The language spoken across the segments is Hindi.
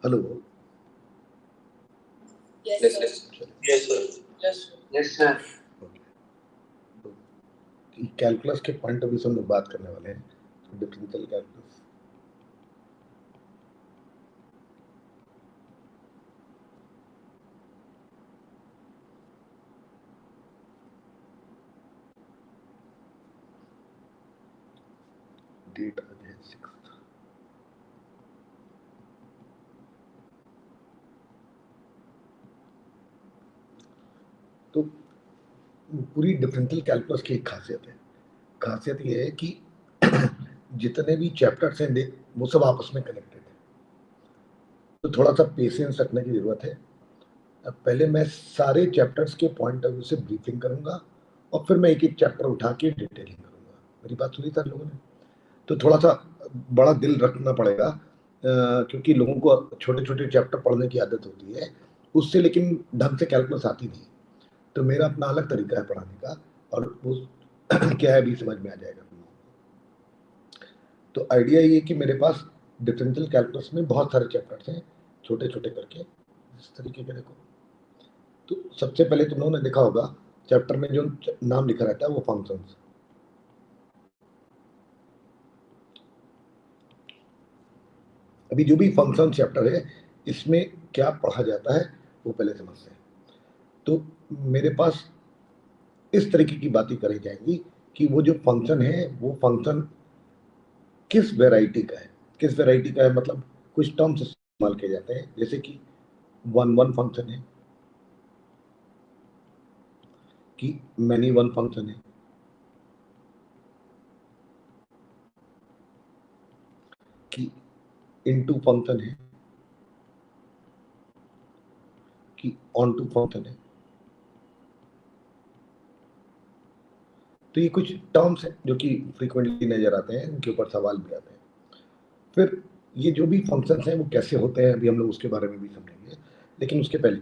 Hello. Yes, yes. Yes, sir. Yes, sir. Yes, sir. तो कैलकुलस के पॉइंट ऑफ व्यू से हम लोग बात करने वाले हैं, डिफरेंशियल कैलकुलस। डेट आज है 6। तो पूरी डिफरेंशियल कैलकुलस की एक खासियत ये है कि जितने भी चैप्टर्स हैं वो सब आपस में कनेक्टेड है, तो थोड़ा सा पेशेंस रखने की जरूरत है। अब पहले मैं सारे चैप्टर्स के पॉइंट ऑफ व्यू से ब्रीफिंग करूंगा और फिर मैं एक एक चैप्टर उठा के डिटेलिंग करूंगा। मेरी बात सुनी था लोगों ने? तो थोड़ा सा बड़ा दिल रखना पड़ेगा, क्योंकि लोगों को छोटे छोटे चैप्टर पढ़ने की आदत होती है उससे, लेकिन ढंग से कैलकुलस आती नहीं। तो मेरा अपना अलग तरीका है पढ़ाने का, और वो क्या है भी समझ में आ जाएगा। तो आइडिया ये कि मेरे पास डिफरेंशियल कैलकुलस में बहुत सारे चैप्टर्स हैं, छोटे छोटे करके इस तरीके के। देखो, तो सबसे पहले तुम लोगों ने देखा होगा चैप्टर में जो नाम लिखा रहता है वो फंक्शंस। अभी जो भी फंक्शन चैप्टर है इसमें क्या पढ़ा जाता है वो पहले समझते हैं। तो मेरे पास इस तरीके की बातें करी जाएंगी कि वो जो फंक्शन है वो फंक्शन किस वैरायटी का है। किस वैरायटी का है मतलब कुछ टर्म्स इस्तेमाल किए जाते हैं, जैसे कि वन वन फंक्शन है, कि मैनी वन फंक्शन है, कि इनटू फंक्शन है, कि ऑन टू फंक्शन है। तो ये कुछ टर्म्स हैं जो कि फ्रीक्वेंटली नजर आते हैं, उनके ऊपर सवाल भी आते हैं। फिर ये जो भी फंक्शंस हैं वो कैसे होते हैं अभी हम लोग उसके बारे में भी समझेंगे, लेकिन उसके पहले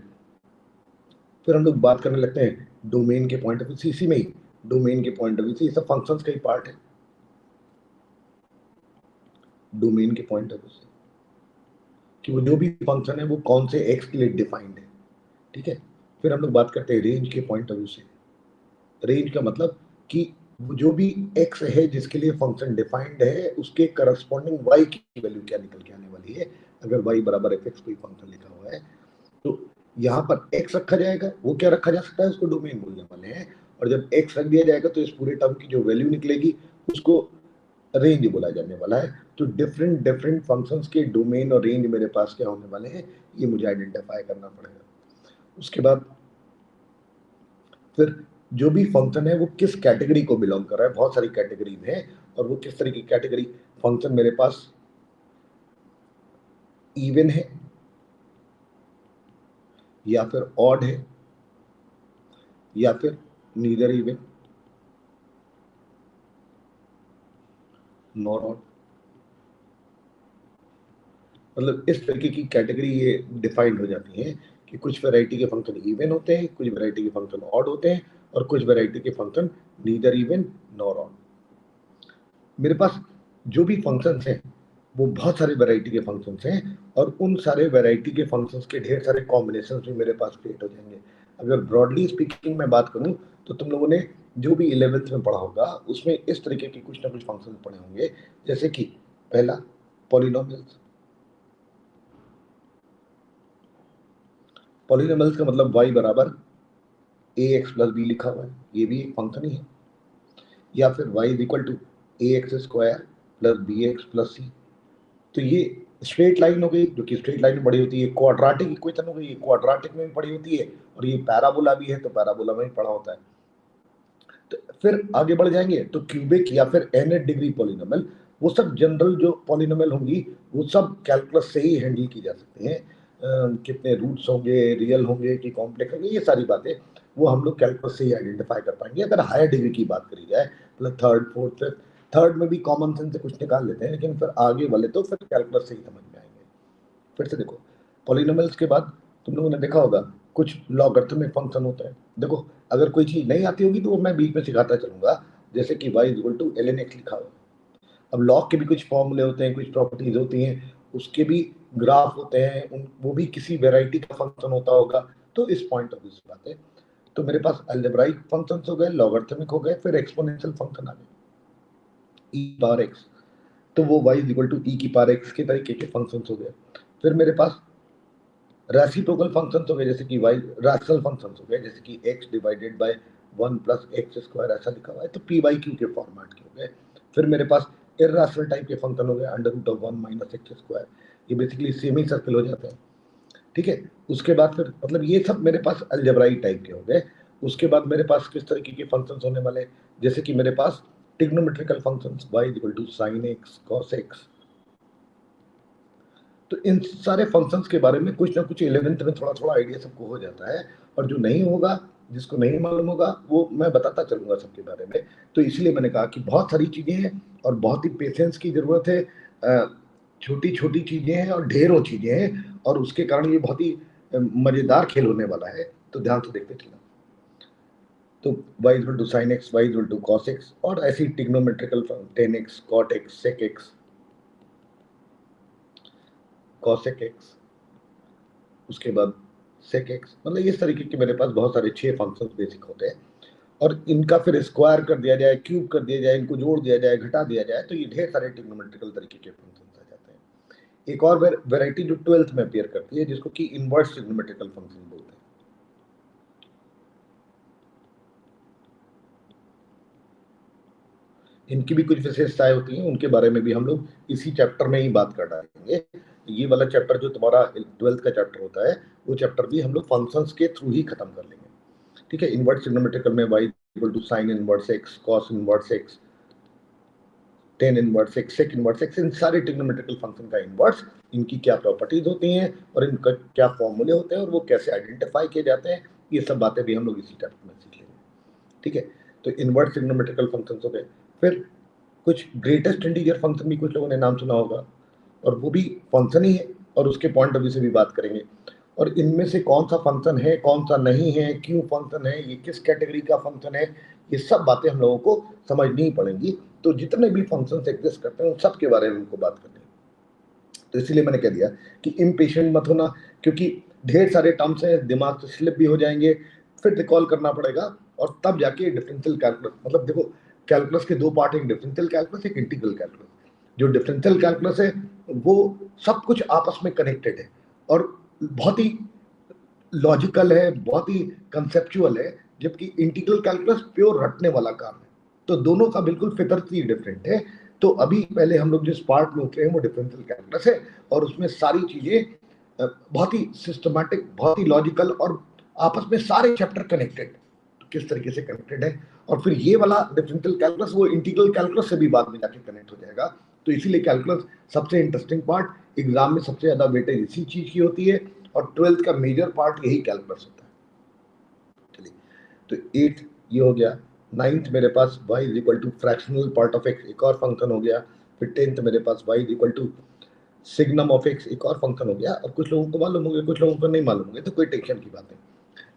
फिर हम लोग बात करने लगते हैं डोमेन के पॉइंट ऑफ व्यू से। इसी में ही डोमेन के पॉइंट ऑफ व्यू से ये सब फंक्शंस का ही पार्ट है, डोमेन के पॉइंट ऑफ व्यू से, कि वो जो भी फंक्शन है वो कौन से एक्स के लिए डिफाइंड है। ठीक है। फिर हम लोग बात करते हैं रेंज के पॉइंट ऑफ व्यू से। रेंज का मतलब कि जो भी एक्स है जिसके लिए फंक्शन डिफाइंड है उसके करस्पॉन्डिंग वाई की वैल्यू क्या निकल के आने वाली है। अगर वाई बराबर एफ एक्स कोई फंक्शन लिखा हुआ है तो यहाँ पर एक्स रखा जाएगा। वो क्या रखा जा सकता है, उसको डोमेन बोलने वाले हैं। और जब एक्स रख दिया जाएगा तो इस पूरे टर्म की जो वैल्यू निकलेगी उसको रेंज बोला जाने वाला है। तो डिफरेंट डिफरेंट फंक्शंस के डोमेन और रेंज मेरे पास क्या होने वाले हैं ये मुझे आइडेंटिफाई करना पड़ेगा। उसके बाद फिर जो भी फंक्शन है वो किस कैटेगरी को बिलोंग कर रहा है। बहुत सारी कैटेगरीज हैं और वो किस तरह की कैटेगरी। फंक्शन मेरे पास इवन है या फिर ऑड है या फिर नीदर इवन नॉट ऑड। मतलब इस तरीके की कैटेगरी ये डिफाइंड हो जाती है कि कुछ वैरायटी के फंक्शन इवन होते हैं, कुछ वैरायटी के फंक्शन ऑड होते हैं, और कुछ वैरायटी के function neither even nor odd. मेरे पास जो भी फंक्शंस हैं वो बहुत सारे वैरायटी के फंक्शंस हैं, और उन सारे वैरायटी के फंक्शंस के ढेर सारे कॉम्बिनेशन भी मेरे पास क्रिएट हो जाएंगे। अगर ब्रॉडली स्पीकिंग मैं बात करूं तो तुम लोगों ने जो भी 11th में पढ़ा होगा उसमें इस तरीके के कुछ ना कुछ फंक्शन पढ़े होंगे, जैसे कि पहला पॉलिनोमियल्स। पॉलिनोमियल्स का मतलब y बराबर ए एक्स प्लस बी लिखा हुआ है, ये भी एक फंक्शन ही है। या फिर y is equal to a x square plus b x plus c. तो ये स्ट्रेट लाइन हो गई जो कि स्ट्रेट लाइन में बड़ी होती है। क्वाड्रेटिक इक्वेशन हो गई, ये क्वाड्रेटिक में भी पड़ी होती है, और ये पैराबोला भी है तो पैराबोला में भी पड़ा होता है। तो फिर आगे बढ़ जाएंगे तो क्यूबिक या फिर nth डिग्री पॉलिनोमियल, वो सब जनरल जो पॉलिनोमियल होंगी वो सब कैलकुलस से ही हैंडल की जा सकते हैं। कितने रूट्स होंगे, रियल होंगे कि कॉम्प्लेक्स होंगे, ये सारी बातें वो हम लोग कैलकुलस से ही आइडेंटिफाई कर पाएंगे। अगर हायर डिग्री की बात करी जाए मतलब थर्ड फोर्थ फिफ्थ, थर्ड में भी कॉमन सेंस से कुछ निकाल लेते हैं, लेकिन फिर आगे वाले तो फिर कैलकुलस से ही समझ में आएंगे। फिर से देखो, पॉलिनोमियल्स के बाद तुम लोगों ने देखा होगा कुछ लॉगरिथमिक फंक्शन होता है। देखो, अगर कोई चीज नहीं आती होगी तो वो मैं बीच में सिखाता चलूंगा, जैसे कि y equal to ln x लिखा हुआ है। अब लॉग के भी कुछ फॉर्मूले होते हैं, कुछ प्रॉपर्टीज होती हैं, उसके भी ग्राफ होते हैं वो भी किसी वेराइटी का फंक्शन होता होगा। तो इस पॉइंट ऑफ व्यू से बात है। तो मेरे पास अलजेब्राइक फंक्शंस हो गए, लॉगरिथमिक हो गए, फिर एक्सपोनेंशियल फंक्शन आ गए ई पावर एक्स, तो वो y इक्वल टू ई की पावर एक्स के तरीके के फंक्शंस हो गए। फिर मेरे पास रेसिप्रोकल फंक्शंस हो गए, जैसे कि y रैशनल फंक्शंस हो गए, जैसे कि x divided by 1 plus x square ऐसा लिखा हुआ है, तो पी बाई क्यू के फॉर्मेट के हो गए। फिर मेरे पास इर्रेशनल टाइप के फंक्शन हो गए, under root of 1 minus x square, ये बेसिकली सेमी सर्कल हो जाते हैं। ठीक है, उसके बाद फिर मतलब ये सब मेरे पास अलजेब्राइक टाइप के हो गए। उसके बाद मेरे पास किस तरीके के फंक्शंस होने वाले, जैसे कि मेरे पास trigonometrical functions y equal to sine x cos x. तो इन सारे फंक्शंस के बारे में कुछ ना कुछ 11th में थोड़ा थोड़ा आइडिया सबको हो जाता है, और जो नहीं होगा, जिसको नहीं मालूम होगा, वो मैं बताता चलूंगा सबके बारे में। तो इसलिए मैंने कहा कि बहुत सारी चीजें हैं और बहुत ही पेशेंस की जरूरत है, छोटी छोटी चीजें हैं और ढेरों चीजें हैं, और उसके कारण ये बहुत ही मजेदार खेल होने वाला है। तो ध्यान से देखते चलना। तो y equal to sine x, y equal to cos x, और ऐसी trigonometrical tan x cot x sec x cosec x, उसके बाद सेक एक्स, मतलब इस तरीके के मेरे पास बहुत सारे 6 फंक्शन बेसिक होते हैं, और इनका फिर स्क्वायर कर दिया जाए, क्यूब कर दिया जाए, इनको जोड़ दिया जाए, घटा दिया जाए, तो ये ढेर सारे ट्रिग्नोमेट्रिकल तरीके के फंक्शन आ जाते हैं। एक और वेराइटी जो 12th में अपियर करती है, जिसको कि इनवर्स ट्रिग्नोमेट्रिकल फंक्शन बोलते हैं। इनकी भी कुछ विशेषताएं होती हैं, उनके बारे में भी हम लोग इसी चैप्टर में ही बात कर डालेंगे। ये वाला चैप्टर जो तुम्हारा 12th का चैप्टर होता है, वो चैप्टर भी हम लोग फंक्शंस के थ्रू ही खत्म कर लेंगे। ठीक है, इनवर्स ट्रिग्नोमेट्रिकल में y equal to sine inverse x, cos inverse x, tan inverse x, sec inverse x, इन सारे ट्रिग्नोमेट्रिकल फंक्शन का इनवर्स, इनकी क्या प्रॉपर्टीज होती हैं और इनका क्या फॉर्मूले होते हैं और वो कैसे आइडेंटिफाई किए जाते हैं, ये सब बातें भी हम लोग इसी चैप्टर में सीख लेंगे। ठीक है, तो इनवर्स ट्रिग्नोमेट्रिकल फंक्शन हो गए। फिर कुछ ग्रेटेस्ट इंटीजर फंक्शन भी कुछ लोगों ने नाम सुना होगा, और वो भी फंक्शन ही है, और उसके पॉइंट ऑफ व्यू से भी बात करेंगे। और इनमें से कौन सा फंक्शन है, कौन सा नहीं है, क्यों फंक्शन है, ये किस कैटेगरी का फंक्शन है, ये सब बातें हम लोगों को समझनी ही पड़ेंगी। तो जितने भी फंक्शंस एग्जिस्ट करते हैं उन सब के बारे में हमको बात करनी है। तो इसीलिए मैंने कह दिया कि इम्पेशेंट मत होना, क्योंकि ढेर सारे टर्म्स हैं, दिमाग से स्लिप भी हो जाएंगे, फिर रिकॉल करना पड़ेगा, और तब जाके डिफरेंशियल कैलकुलस, मतलब देखो, कैलकुलस के 2 पार्ट, एक डिफरेंशियल कैलकुलस, एक इंटीग्रल कैलकुलस। जो डिफरेंशियल कैलकुलस है वो सब कुछ आपस में कनेक्टेड है, और बहुत ही लॉजिकल है, बहुत ही कंसेप्चुअल है, जबकि इंटीग्रल कैलकुलस प्योर रटने वाला काम है। तो दोनों का बिल्कुल फितरती डिफरेंट है। तो अभी पहले हम लोग जिस पार्ट में उतरे हैं वो डिफरेंशियल कैलकुलस है, और उसमें सारी चीजें बहुत ही सिस्टमैटिक, बहुत ही लॉजिकल, और आपस में सारे चैप्टर कनेक्टेड, तो किस तरीके से कनेक्टेड है। और फिर ये वाला डिफरेंशियल कैलकुलस वो इंटीग्रल कैलकुलस से भी बाद में जाके कनेक्ट हो जाएगा। तो इसीलिए कैलकुलस सबसे इंटरेस्टिंग पार्ट, एग्जाम में सबसे ज्यादा वेटेज इसी चीज की होती है, और 12th का मेजर पार्ट यही कैलकुलस होता है। चलिए, तो 8th ये हो गया। 9th मेरे पास y is equal to fractional part of x, एक और फंक्शन हो गया। फिर 10th मेरे पास y is equal to signum of x, एक और फंक्शन हो गया। और कुछ लोगों को मालूम होंगे, कुछ लोगों को नहीं मालूम होंगे, तो कोई टेंशन की बात नहीं।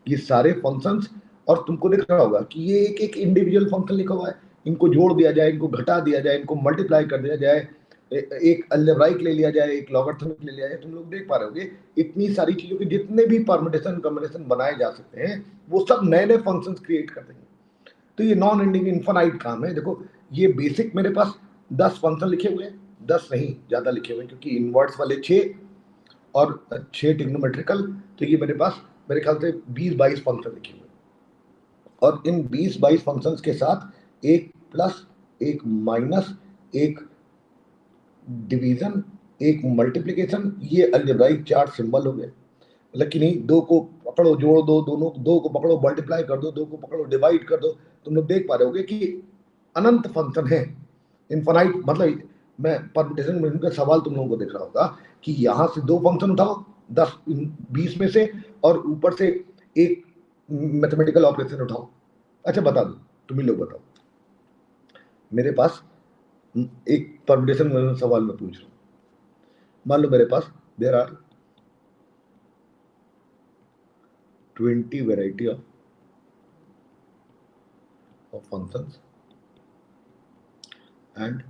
ये सारे फंक्शंस, और तुमको दिख रहा होगा कि ये एक एक इंडिविजुअल फंक्शन लिखा हुआ है, इनको जोड़ दिया जाए, इनको घटा दिया जाए, इनको मल्टीप्लाई कर दिया जाए, एक अलजेब्राइक ले लिया जाए, एक लॉगरिथमिक ले लिया जाए, तुम लोग देख पा रहे होगे इतनी सारी चीजों के जितने भी परमुटेशन कॉम्बिनेशन बनाए जा सकते हैं, वो सब नए नए फंक्शंस क्रिएट कर देंगे। तो ये नॉन एंडिंग इनफाइनाइट काम है। देखो, ये बेसिक मेरे पास 10 फंक्शन लिखे हुए हैं, 10 नहीं ज्यादा लिखे हुए हैं, क्योंकि इनवर्स वाले 6 और 6 ट्रिग्नोमेट्रिकल, तो ये मेरे पास मेरे ख्याल से 20-22 फंक्शन लिखे हुए हैं। और इन 20-22 फंक्शंस के साथ एक प्लस, एक माइनस, एक डिवीजन, एक मल्टीप्लिकेशन, ये अलजेब्राइक चार्ट सिंबल हो गए। लेकिन नहीं, दो को पकड़ो जोड़ दो, दोनों दो को पकड़ो मल्टीप्लाई कर दो, दो को पकड़ो डिवाइड कर दो, तुम लोग देख पा रहे होगे कि अनंत फंक्शन है, इनफाइनाइट। मतलब मैं परमुटेशन में का सवाल तुम लोगों को दिख रहा होगा कि यहां से 2 फंक्शन उठाओ 10-20 में से, और ऊपर से एक मैथमेटिकल ऑपरेशन उठाओ। अच्छा बता दो, तुम ही लोग बताओ, मेरे पास एक परमुटेशन में सवाल मैं पूछ रहा हूँ। मान लो मेरे पास there are 20 variety of functions and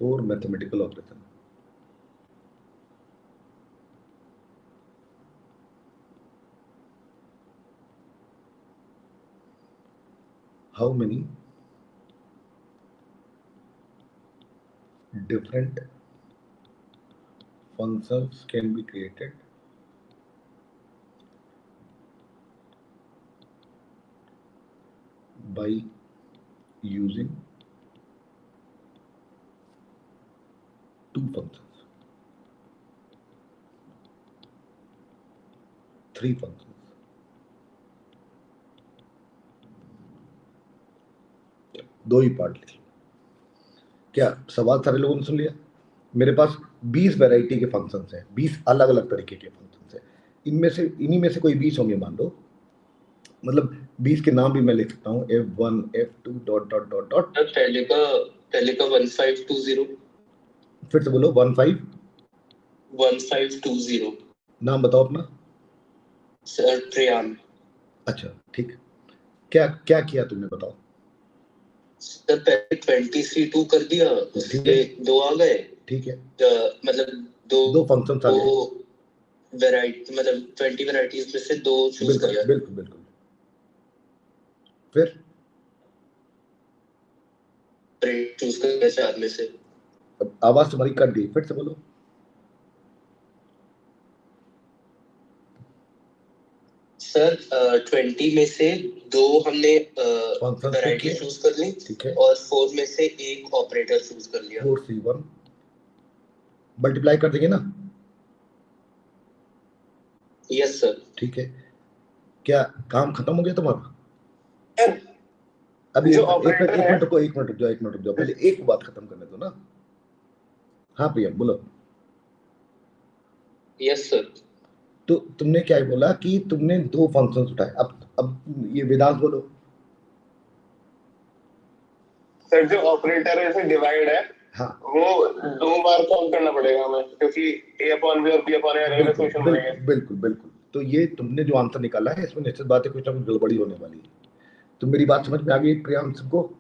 4 mathematical operations. How many different functions can be created by using two functions, three functions. दो ही पार्ट लिख लो। क्या सवाल सारे लोगों ने सुन लिया? मेरे पास 20 वैरायटी के फंक्शंस हैं, 20 अलग अलग तरीके के फंक्शंस हैं। इन्हीं में से कोई 20 होंगे मान लो, मतलब 20 के नाम भी मैं लिख सकता हूँ, F1 F2 dot dot dot dot. पहले का 1520। फिर से बोलो 1520। नाम बताओ अपना। सर प्रियान। अच्छा ठीक, क्या क्या किया तुमने बताओ। सर पहले 20 कर दिया, उसके दो आ गए। ठीक है, मतलब दो फंक्शंस आ गए, वैरायटी, मतलब 20 वैरायटीज में से दो चूज कर लिया। बिल्कुल बिल्कुल। फिर चूज कर लिया 4 में से। आवाज तुम्हारी कट गई, फिर से बोलो। सर 20 में से दो हमने वैरायटी चूज कर ली, ठीक है, और 4 में से एक ऑपरेटर चूज कर लिया। 4C1 मल्टीप्लाई कर देंगे ना? Yes sir. ठीक है, क्या काम खत्म हो गया तुम्हारा? अभी एक मिनट रुक जाओ, पहले एक बात खत्म करने दो ना। हाँ प्रिया बोलो। Yes sir. तो तुमने क्या बोला कि तुमने दो फंक्शंस उठाए, अब ये वेदांत बोलो। सर जो ऑपरेटर है, जैसे डिवाइड है, हाँ, वो दो बार काउंट करना पड़ेगा हमें, क्योंकि a अपॉन b और b अपॉन a अलग अलग फंक्शन बनेंगे। बिल्कुल। तो ये तुमने जो आंसर निकाला है, इसमें निश्चित बात है कुछ ना कुछ गड़बड़ी होने वाली है। तो मेरी बात समझ में आ गई प्रियांश को?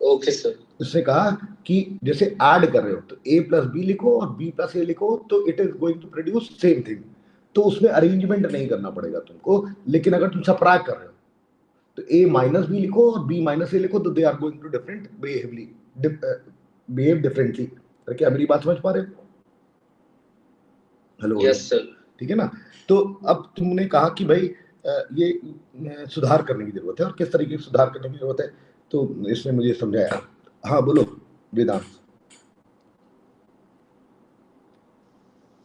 Okay sir. उसने कहा कि जैसे ऐड कर रहे हो तो a प्लस बी लिखो और b प्लस a लिखो, तो it is going to produce same thing. तो उसमें अरेंजमेंट नहीं करना पड़ेगा तुमको। लेकिन अगर तुम सबट्रैक्ट कर रहे हो तो a माइनस बी लिखो और b माइनस a लिखो, तो they are going to behave differently. क्या मेरी बात समझ पा रहे हो? हेलो? Yes sir. ठीक है ना? तो अब तुमने कहा कि भाई ये सुधार करने की जरूरत है, और किस तरीके से सुधार करने की जरूरत है, तो इसने मुझे समझाया। हाँ बोलो वेदांत।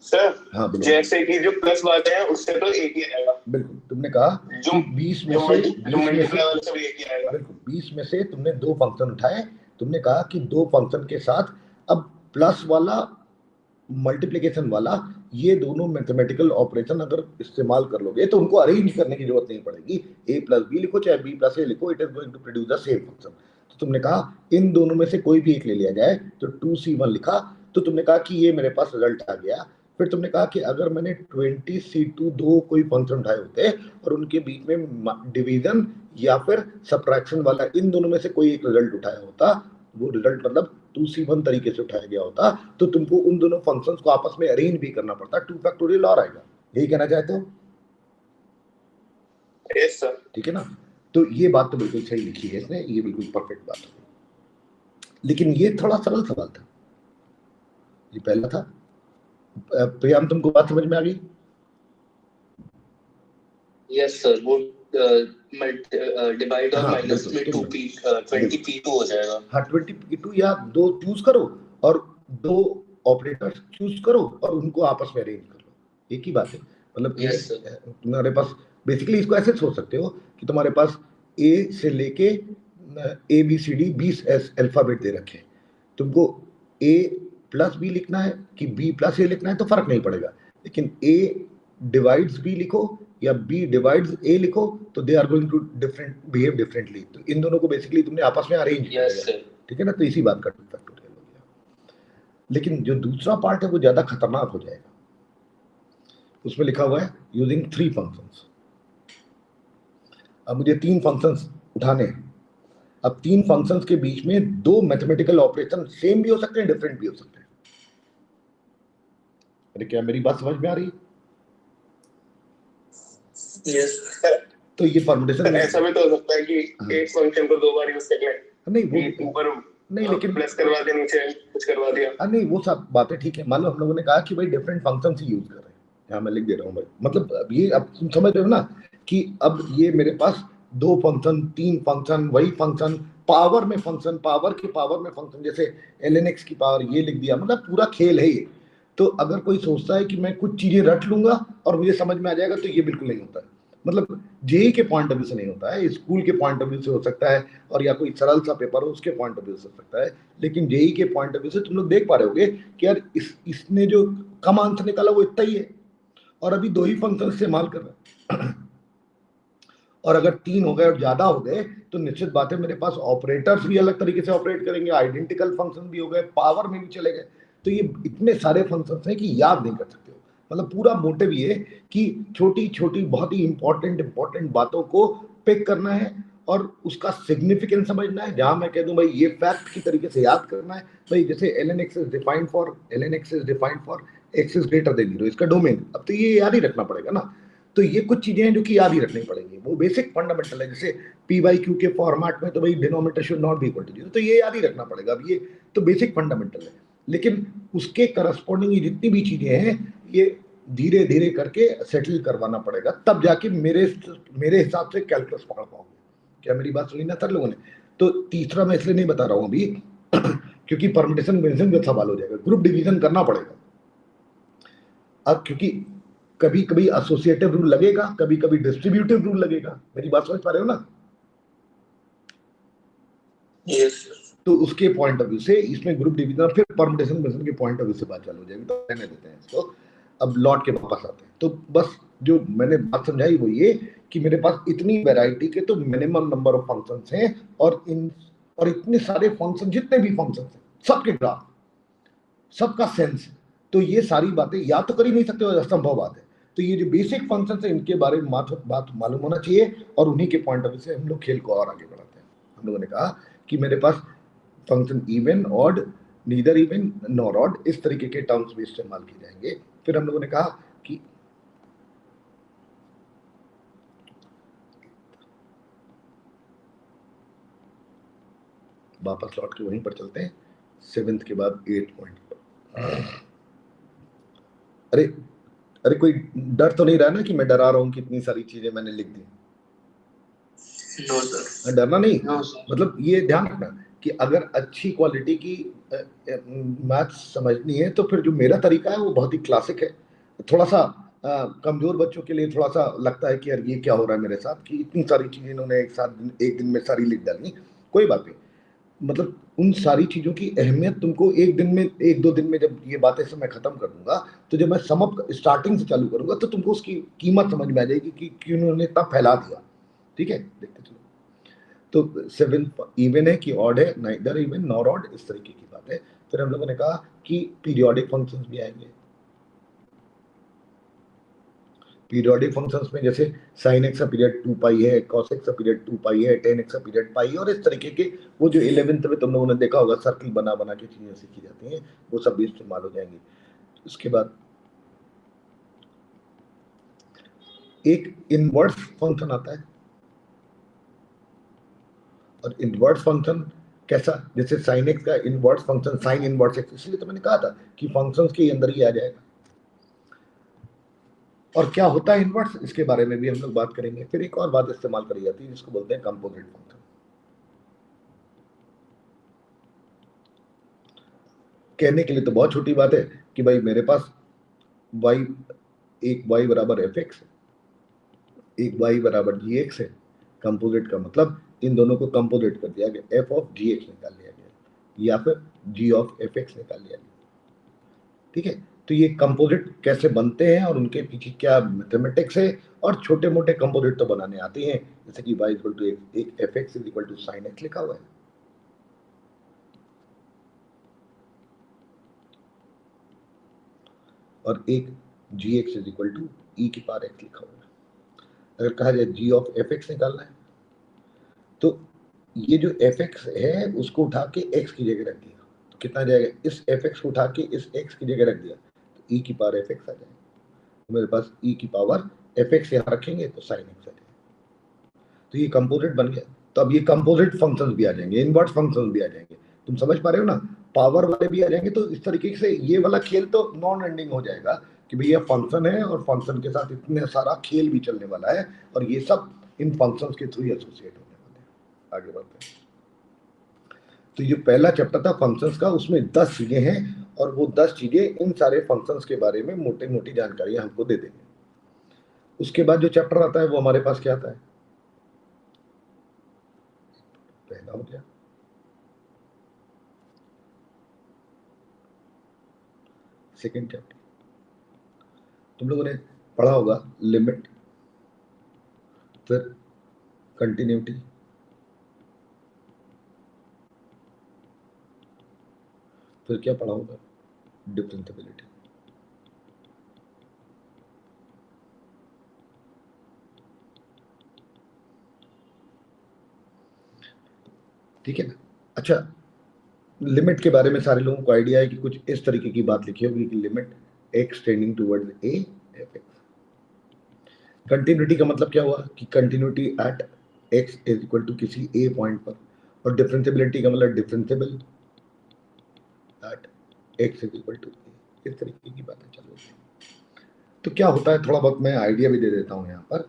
सर हाँ, जैसे कि जो प्लस वाले हैं उससे तो एक ही आएगा। बिल्कुल, तुमने कहा जो 20 में से बिल्कुल 20 में से तुमने दो फंक्शन उठाए। तुमने कहा कि दो फंक्शन के साथ अब प्लस वाला मल्टीप्लिकेशन वाला, ये दोनों मैथमेटिकल ऑपरेशन अगर इस्तेमाल कर लोगे तो उनको अरेंज करने की जरूरत नहीं पड़ेगी। a प्लस बी लिखो चाहे b प्लस a लिखो, it is going to produce the same function. तो तुमने कहा इन दोनों में से कोई भी एक ले लिया जाए, तो 2C1 लिखा, तो तुमने कहा कि ये मेरे पास रिजल्ट आ गया। फिर तुमने कहा कि अगर मैंने 20C2 दो कोई फंक्शन उठाए होते और उनके बीच में डिवीजन या फिर सब्ट्रैक्शन वाला, इन दोनों में से कोई एक रिजल्ट उठाया होता, वो रिजल्ट मतलब 2C1 तरीके से उठाया गया होता, तो तुमको उन दोनों फंक्शंस को आपस में अरेंज भी करना पड़ता, 2 फैक्टोरियल और आएगा। यही कहना चाहते हो? Yes sir. ठीक है ना? तो ये बात तो बिल्कुल सही लिखी है इसने, ये बिल्कुल परफेक्ट बात है। लेकिन ये थोड़ा सरल सवाल था, ये पहला था। प्रियाम तुमको बात समझ में आ गई? Yes sir. वो डिवाइड और माइनस में 20p2 हो जाएगा। हाँ 20p2, या दो चूज करो और दो ऑपरेटर्स चूज करो और उनको आपस में अरेंज कर लो, एक ही बात है। मतलब तुम्हारे पास बेसिकली इसको ऐसे सोच सकते हो कि तुम्हारे पास ए से लेके ABCD 20 अल्फाबेट दे रखे हैं, तुमको a प्लस बी लिखना है कि b प्लस a लिखना है तो फर्क नहीं पड़ेगा। लेकिन a डिवाइड्स b लिखो या b डिवाइड्स a लिखो, तो they are going to behave differently. तो इन दोनों को बेसिकली तुमने आपस में अरेंज किया है, ठीक है ना? तो इसी बात का फैक्टोरियल हो गया। लेकिन जो दूसरा पार्ट है वो ज्यादा खतरनाक हो जाएगा। उसमें लिखा हुआ है यूजिंग 3 फंक्शंस। अब मुझे 3 फंक्शंस उठाने हैं। अब 3 फंक्शंस के बीच में दो मैथमेटिकल ऑपरेशन सेम भी हो सकते हैं, डिफरेंट भी हो सकते हैं। अरे क्या मेरी बात समझ में आ रही है? Yes sir. तो ये परमुटेशन ऐसा भी तो हो सकता है कि एक फंक्शन को 2 बार यूज कर लें। नहीं वो ऊपर नहीं, लेकिन प्लस करवा दिया, नीचे कुछ करवा दिया। नहीं वो सब बातें ठीक है। मान लो हम लोगों ने कहा कि भाई डिफरेंट फंक्शंस ही यूज कर रहे हैं, यहाँ मैं लिख दे रहा हूँ भाई, मतलब अब ये अब तुम समझ रहे हो ना कि अब ये मेरे पास 2 फंक्शन 3 फंक्शन, वही फंक्शन पावर में फंक्शन, पावर के पावर में फंक्शन, जैसे ln x की पावर ये लिख दिया, मतलब पूरा खेल है ये। तो अगर कोई सोचता है कि मैं कुछ चीजें रट लूंगा और मुझे समझ में आ जाएगा, तो ये बिल्कुल नहीं होता है। मतलब जेई के पॉइंट ऑफ व्यू से नहीं होता है, स्कूल के पॉइंट ऑफ व्यू से हो सकता है, और या कोई सरल सा पेपर हो उसके पॉइंट ऑफ व्यू से हो सकता है, लेकिन जेई के पॉइंट ऑफ व्यू से तुम लोग देख पा रहे होगे कि यार इसने जो कम आंसर निकाला वो इतना ही है, और अभी 2 ही फंक्शन इस्तेमाल कर रहे हैं। और अगर 3 हो गए और ज्यादा हो गए तो निश्चित बात है मेरे पास ऑपरेटर्स भी अलग तरीके से ऑपरेट करेंगे, आइडेंटिकल फंक्शन भी हो गए, पावर में भी चले गए। तो ये इतने सारे फंक्शंस हैं कि याद नहीं कर सकते हो। मतलब पूरा मोटिव ये कि छोटी छोटी बहुत ही इंपॉर्टेंट बातों को पिक करना है और उसका सिग्निफिकेंस समझना है। जहां मैं कह दूं भाई ये फैक्ट की तरीके से याद करना है, भाई जैसे ln x is defined for x is greater than 0, इसका डोमेन। अब तो ये याद ही रखना पड़ेगा ना। तो ये कुछ चीजें हैं जो कि याद ही रखनी पड़ेंगी, वो बेसिक फंडामेंटल है। जैसे पी बाई क्यू के फॉर्मेट में तो भाई denominator should not be equal to 0, तो ये याद ही रखना पड़ेगा। अब ये तो बेसिक फंडामेंटल है, लेकिन उसके करस्पॉन्डिंग जितनी भी चीजें हैं ये धीरे धीरे करके सेटल करवाना पड़ेगा, तब जाके मेरे हिसाब से कैलकुलस पकड़ पाओगे। क्या मेरी बात सुनी ना सर लोगों ने? तो तीसरा मैं इसलिए नहीं बता रहा हूं अभी क्योंकि परमिटेशन विंसन का सवाल हो जाएगा, ग्रुप डिवीजन करना पड़ेगा। अब क्योंकि कभी कभी एसोसिएटिव रूल लगेगा, कभी कभी डिस्ट्रीब्यूटिव रूल लगेगा। मेरी बात समझ पा रहे हो ना? yes. तो उसके पॉइंट ऑफ व्यू से इसमें ग्रुप डिवीजन, फिर परमुटेशन विंसन के पॉइंट ऑफ व्यू से बात चालू हो जाएगी। तो रहने देते हैं इसको, अब लौट के वापस आते हैं। तो बस जो मैंने बात समझाई वो ये कि मेरे पास इतनी वैरायटी के तो मिनिमम नंबर ऑफ फंक्शंस हैं, और इतने सारे फंक्शन, जितने भी फंक्शंस हैं सबके ग्राफ, सबका सेंस। तो ये सारी बातें या तो कर ही नहीं सकते, असंभव बात है। तो ये जो बेसिक फंक्शंस है इनके बारे में बात मालूम होना चाहिए, और उन्हीं के पॉइंट ऑफ व्यू से हम लोग खेल को और आगे बढ़ाते हैं। हम लोगों ने कहा कि मेरे पास function even, odd, neither even nor odd, इस तरीके के टर्म्स भी इस्तेमाल किए जाएंगे। फिर हम लोगों ने कहा कि वापस लौट के वहीं पर चलते हैं, 7th के बाद 8 पॉइंट पर। अरे कोई डर तो नहीं रहा ना कि मैं डरा रहा हूं कि इतनी सारी चीजें मैंने लिख दी? नो सर, डरना नहीं। No sir. मतलब ये ध्यान रखना कि अगर अच्छी क्वालिटी की मैथ्स समझनी है तो फिर जो मेरा तरीका है वो बहुत ही क्लासिक है। थोड़ा सा कमजोर बच्चों के लिए थोड़ा सा लगता है कि यार ये क्या हो रहा है मेरे साथ, कि इतनी सारी चीजें इन्होंने एक दिन में सारी लिख डाली। कोई बात नहीं, मतलब उन सारी चीजों की अहमियत तुमको एक दो दिन में जब ये बातें से मैं खत्म कर दूंगा, तो जब मैं समअप स्टार्टिंग से चालू करूंगा तो तुमको उसकी कीमत समझ में आ जाएगी कि क्यों उन्होंने इतना फैला दिया। ठीक है, देखते चलो। तो 7 इवन है कि ऑड है, नाइदर इवन नॉर ऑड, इस तरीके की बात है। फिर हम लोगों ने कहा कि पीरियोडिक फंक्शंस भी आएंगे। पीरियोडिक फंक्शंस में जैसे sin x का पीरियड 2 पाई है, cos x का पीरियड 2 पाई है, tan x का पीरियड पाई है, और इस तरीके के वो जो 11th में तुम लोगों ने देखा होगा सर्कल बना बना के चीजें सीखी जाती हैं, वो सब भी इस्तेमाल हो जाएंगी। उसके बाद एक इनवर्स फंक्शन आता है, और इनवर्स फंक्शन कैसा? जैसे sin x का inverse function sin inverse x, इसलिए तो मैंने कहा था कि फंक्शंस के अंदर ही आ जाएगा। और क्या होता है इनवर्स, इसके बारे में भी हम लोग बात करेंगे। फिर एक और बात इस्तेमाल करी जाती है जिसको बोलते हैं कंपोजिट फंक्शन। कहने के लिए तो बहुत छोटी बात है कि भाई मेरे पास एक y बराबर एफ एक्स, एक y बराबर जी एक्स है। कंपोजिट का मतलब इन दोनों को कंपोजिट कर दिया गया, एफ ऑफ जी एक्स निकाल लिया गया या फिर जी ऑफ एफ एक्स निकाल लिया गया। ठीक है, तो ये कंपोजिट कैसे बनते हैं और उनके पीछे क्या मैथमेटिक्स है, और छोटे मोटे कंपोजिट तो बनाने आते हैं, जैसे कि y इक्वल टू एक f x is equal to sine x लिखा हुआ है, और एक g x is equal to e की पावर एक्स लिखा हुआ है। अगर कहा जाए जी ऑफ एफ एक्स निकालना है, तो ये जो एफ एक्स है उसको उठा के एक्स की जगह रख दिया, तो कितना जाएगा? इस एफ एक्स को उठा के इस एक्स की जगह रख दिया तो ई की पावर एफ एक्स आ जाएगा। मेरे पास ई की पावर एफ एक्स यहाँ रखेंगे तो साइन एक्स आ जाएगा। तो ये कंपोजिट बन गया। तो अब ये कंपोजिट फंक्शंस भी आ जाएंगे, इनवर्स फंक्शंस भी आ जाएंगे। तुम समझ पा रहे हो ना, पावर वाले भी आ जाएंगे। तो इस तरीके से ये वाला खेल तो नॉन एंडिंग हो जाएगा कि भैया फंक्शन है और फंक्शन के साथ इतने सारा खेल भी चलने वाला है, और ये सब इन फंक्शंस के थ्रू ही एसोसिएट होने वाले हैं। आगे बढ़ते हैं। तो ये पहला चैप्टर था फंक्शंस का, उसमें 10 चीजें हैं, और वो 10 चीजें इन सारे फंक्शंस के बारे में मोटी मोटी जानकारी हमको दे देंगे। उसके बाद जो चैप्टर आता है वो हमारे पास क्या आता है, पहला हो गया। सेकेंड चैप्टर तुम लोगों ने पढ़ा होगा, लिमिट, फिर कंटिन्यूटी, फिर क्या पढ़ा होगा, डिफरेंशिएबिलिटी। ठीक है ना। अच्छा, लिमिट के बारे में सारे लोगों को आइडिया है कि कुछ इस तरीके की बात लिखी होगी कि limit x tending towards a f x। Continuity का मतलब क्या हुआ कि continuity at x is equal to किसी a पॉइंट पर, और डिफरेंशिएबिलिटी का मतलब differentiable at x is equal to a। इस तरीके की बातें चल रही है। तो क्या होता है, थोड़ा बहुत मैं आइडिया भी दे देता हूँ यहाँ पर,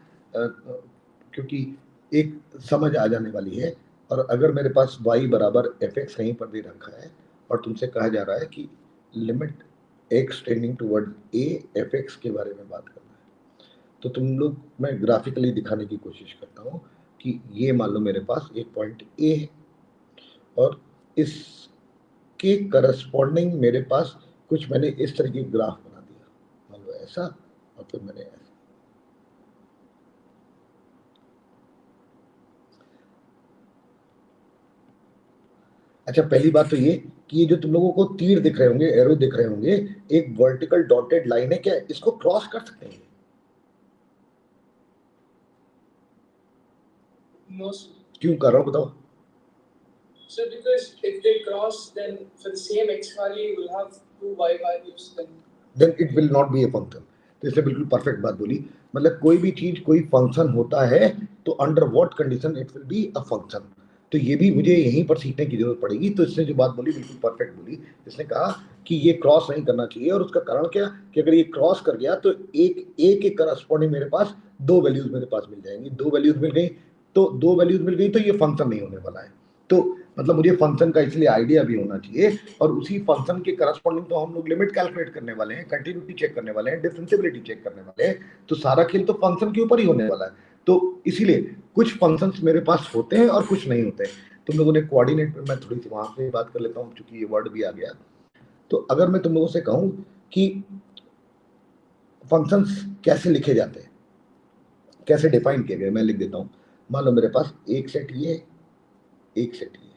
क्योंकि एक समझ आ जाने वाली है। और अगर मेरे पास y बराबर एफ एक्स कहीं पर दे रखा है और तुमसे कहा जा रहा है कि limit x tending toward a F x के बारे में बात करना है, तो तुम लोग, मैं ग्राफिकली दिखाने की कोशिश करता हूँ कि ये मान लो मेरे पास एक पॉइंट a है, और इसके करस्पॉन्डिंग मेरे पास कुछ मैंने इस तरीके की ग्राफ बना दिया, मान लो ऐसा, और फिर मैंने ऐसा। अच्छा, पहली बात तो ये कि ये जो तुम लोगों को तीर दिख रहे होंगे, एरो दिख रहे होंगे, एक वर्टिकल डॉटेड लाइन है, क्या इसको क्रॉस कर सकते हैं? No. क्यों कर रहा हूं बताओ? So because if they cross, then for the same x value you will have two y values, then it will not be a function। तो इसने बिल्कुल परफेक्ट बात बोली, मतलब कोई भी चीज, कोई फंक्शन होता है तो under what condition it will be a function. तो ये भी मुझे यहीं पर सीखने की जरूरत पड़ेगी। तो इसने जो बात बोली बिल्कुल परफेक्ट बोली। इसने कहा कि ये क्रॉस नहीं करना चाहिए, और उसका कारण क्या कि अगर ये क्रॉस कर गया तो एक के करस्पॉन्डिंग मेरे पास दो वैल्यूज मेरे पास मिल जाएंगी। दो वैल्यूज मिल गई तो ये फंक्शन नहीं होने वाला है। तो मतलब मुझे फंक्शन का इसलिए आइडिया भी होना चाहिए, और उसी फंक्शन के करस्पॉन्डिंग तो हम लोग लिमिट कैलकुलेट करने वाले हैं, कंटिन्यूटी चेक करने वाले हैं, डिफरेंशिएबिलिटी चेक करने वाले हैं। तो सारा खेल तो फंक्शन के ऊपर ही होने वाला है। तो इसीलिए कुछ फंक्शंस मेरे पास होते हैं और कुछ नहीं होते। तुम लोगों ने कोऑर्डिनेट पे, मैं थोड़ी सी वहां पे बात कर लेता हूँ क्योंकि ये वर्ड भी आ गया। तो अगर मैं तुम लोगों से कहूं कि फंक्शंस कैसे लिखे जाते हैं, कैसे डिफाइन किए गए, मैं लिख देता हूं। मान लो मेरे पास एक सेट ये, एक सेट ये,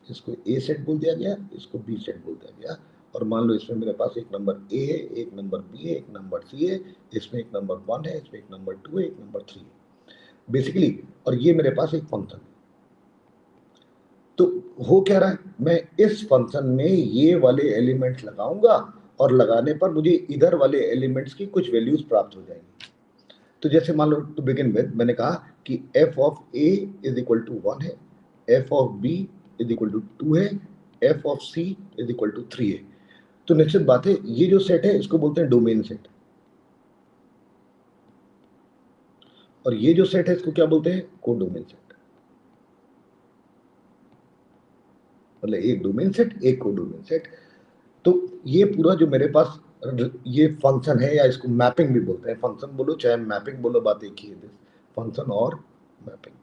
इसको ए सेट बोल दिया गया, इसको बी सेट बोल दिया गया, और मान लो इसमें मेरे पास एक नंबर ए है, एक नंबर बी है, एक नंबर सी है, इसमें एक नंबर 1 है, इसमें एक नंबर 2 है, एक नंबर 3 है बेसिकली, और ये मेरे पास एक फंक्शन है। तो हो क्या रहा है, मैं इस फंक्शन में ये वाले एलिमेंट्स लगाऊंगा, और लगाने पर मुझे इधर वाले एलिमेंट्स की कुछ वैल्यूज प्राप्त हो जाएंगी। तो जैसे मान लो टू बिगिन विद मैंने कहा कि f of a is equal to 1 है, f of b is equal to 2 है, f of c is equal to 3 है। तो निश्चित बात है ये जो सेट है इसको बोलते हैं डोमेन सेट, और ये जो सेट है इसको क्या बोलते हैं, कोडोमेन सेट। मतलब एक डोमेन सेट, एक कोडोमेन सेट। तो ये पूरा जो मेरे पास ये फंक्शन है, या इसको मैपिंग भी बोलते हैं, फंक्शन बोलो चाहे मैपिंग बोलो, बात एक ही है, फंक्शन और मैपिंग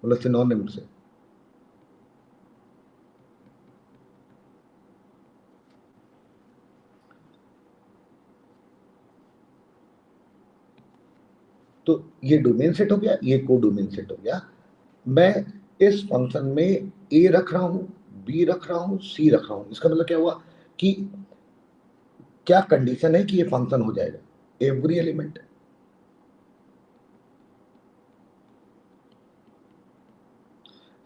मतलब सिनोनिम से। तो ये डोमेन सेट हो गया, ये कोडोमेन सेट हो गया। मैं इस फंक्शन में ए रख रहा हूं, बी रख रहा हूं, सी रख रहा हूं। इसका मतलब क्या हुआ कि क्या कंडीशन है कि ये फंक्शन हो जाएगा, एवरी एलिमेंट।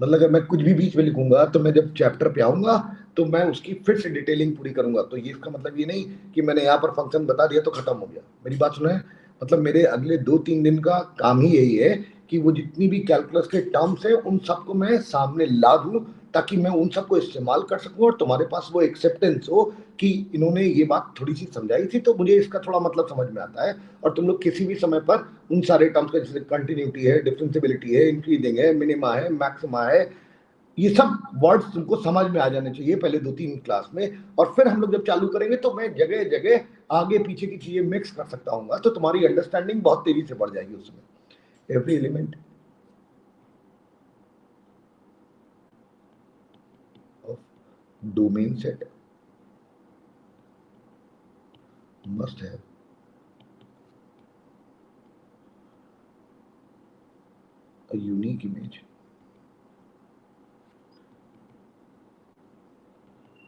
मतलब अगर मैं कुछ भी बीच में लिखूंगा तो मैं जब चैप्टर पे आऊंगा तो मैं उसकी फिर से डिटेलिंग पूरी करूंगा। तो ये इसका मतलब ये नहीं कि मैंने यहाँ पर फंक्शन बता दिया तो खत्म हो गया। मेरी बात सुनो है, मतलब मेरे अगले 2-3 दिन का काम ही यही है कि वो जितनी भी कैलकुलस के टर्म्स है उन सबको मैं सामने ला दूं, ताकि मैं उन सबको इस्तेमाल कर सकूं और तुम्हारे पास वो एक्सेप्टेंस हो कि इन्होंने ये बात थोड़ी सी समझाई थी तो मुझे इसका थोड़ा मतलब समझ में आता है, और तुम लोग किसी भी समय पर उन सारे टर्म्स का, जैसे कंटिन्यूटी है, डिफरेंशिएबिलिटी है, इंक्रीजिंग है, मिनिमा है, मैक्सिमा है, ये सब वर्ड्स तुमको समझ में आ जाने चाहिए पहले 2-3 क्लास में। और फिर हम लोग जब चालू करेंगे तो मैं जगह जगह आगे पीछे की चीजें मिक्स कर सकता हूँ, तो तुम्हारी अंडरस्टैंडिंग बहुत तेजी से बढ़ जाएगी उसमें। Every element of domain set must have a unique image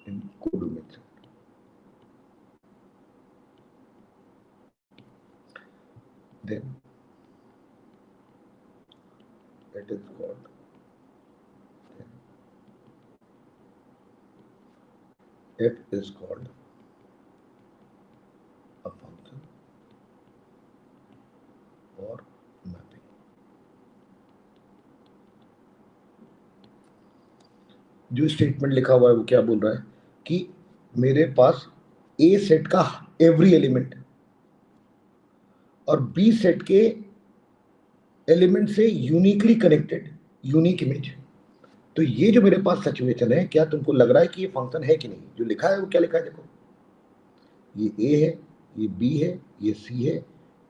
in codomain set. Then it is called f is called a function or mapping. जो स्टेटमेंट लिखा हुआ है वो क्या बोल रहा है कि मेरे पास ए सेट का एवरी एलिमेंट और बी सेट के एलिमेंट से यूनिकली कनेक्टेड यूनिक इमेज। तो ये जो मेरे पास सिचुएशन है, क्या तुमको लग रहा है कि ये फंक्शन है कि नहीं? जो लिखा है वो क्या लिखा है देखो, ये ए है, ये बी है, ये सी है,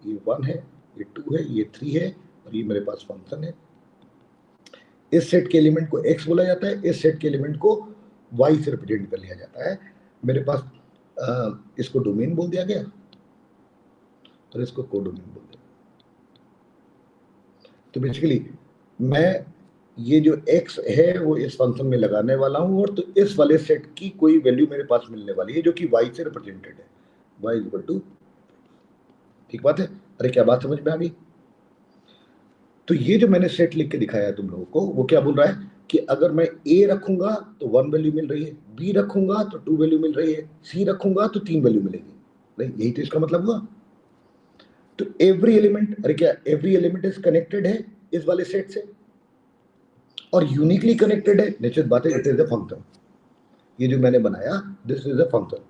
ये 1 है, ये 2 है, ये 3 है, और ये मेरे पास फंक्शन है। इस सेट के एलिमेंट को x बोला जाता है, इस सेट के एलिमेंट को y से रिप्रेजेंट कर लिया जाता है। मेरे पास इसको डोमेन बोल दिया गया और इसको कोडोमेन बोल दिया। तो बेसिकली मैं ये जो x है वो इस फंक्शन में लगाने वाला हूं, और तो इस वाले सेट की कोई वैल्यू मेरे पास मिलने वाली है जो कि y से रिप्रेजेंटेड है, y इक्वल टू, ठीक बात है? अरे क्या बात समझ में आ गई? तो ये जो मैंने सेट लिख के दिखाया तुम लोगों को, वो क्या बोल रहा है कि अगर मैं a रखूंगा तो 1 वैल्यू मिल रही है, b रखूंगा तो 2 वैल्यू मिल रही है, c रखूंगा तो 3 वैल्यू मिलेगी। नहीं, यही तो इसका मतलब हुआ। तो एवरी एलिमेंट, अरे क्या एवरी एलिमेंट इज कनेक्टेड है इस वाले सेट से और यूनिकली कनेक्टेड है? निश्चित बात है, इट इज अ फंक्शन। ये जो मैंने बनाया, दिस इज अ फंक्शन।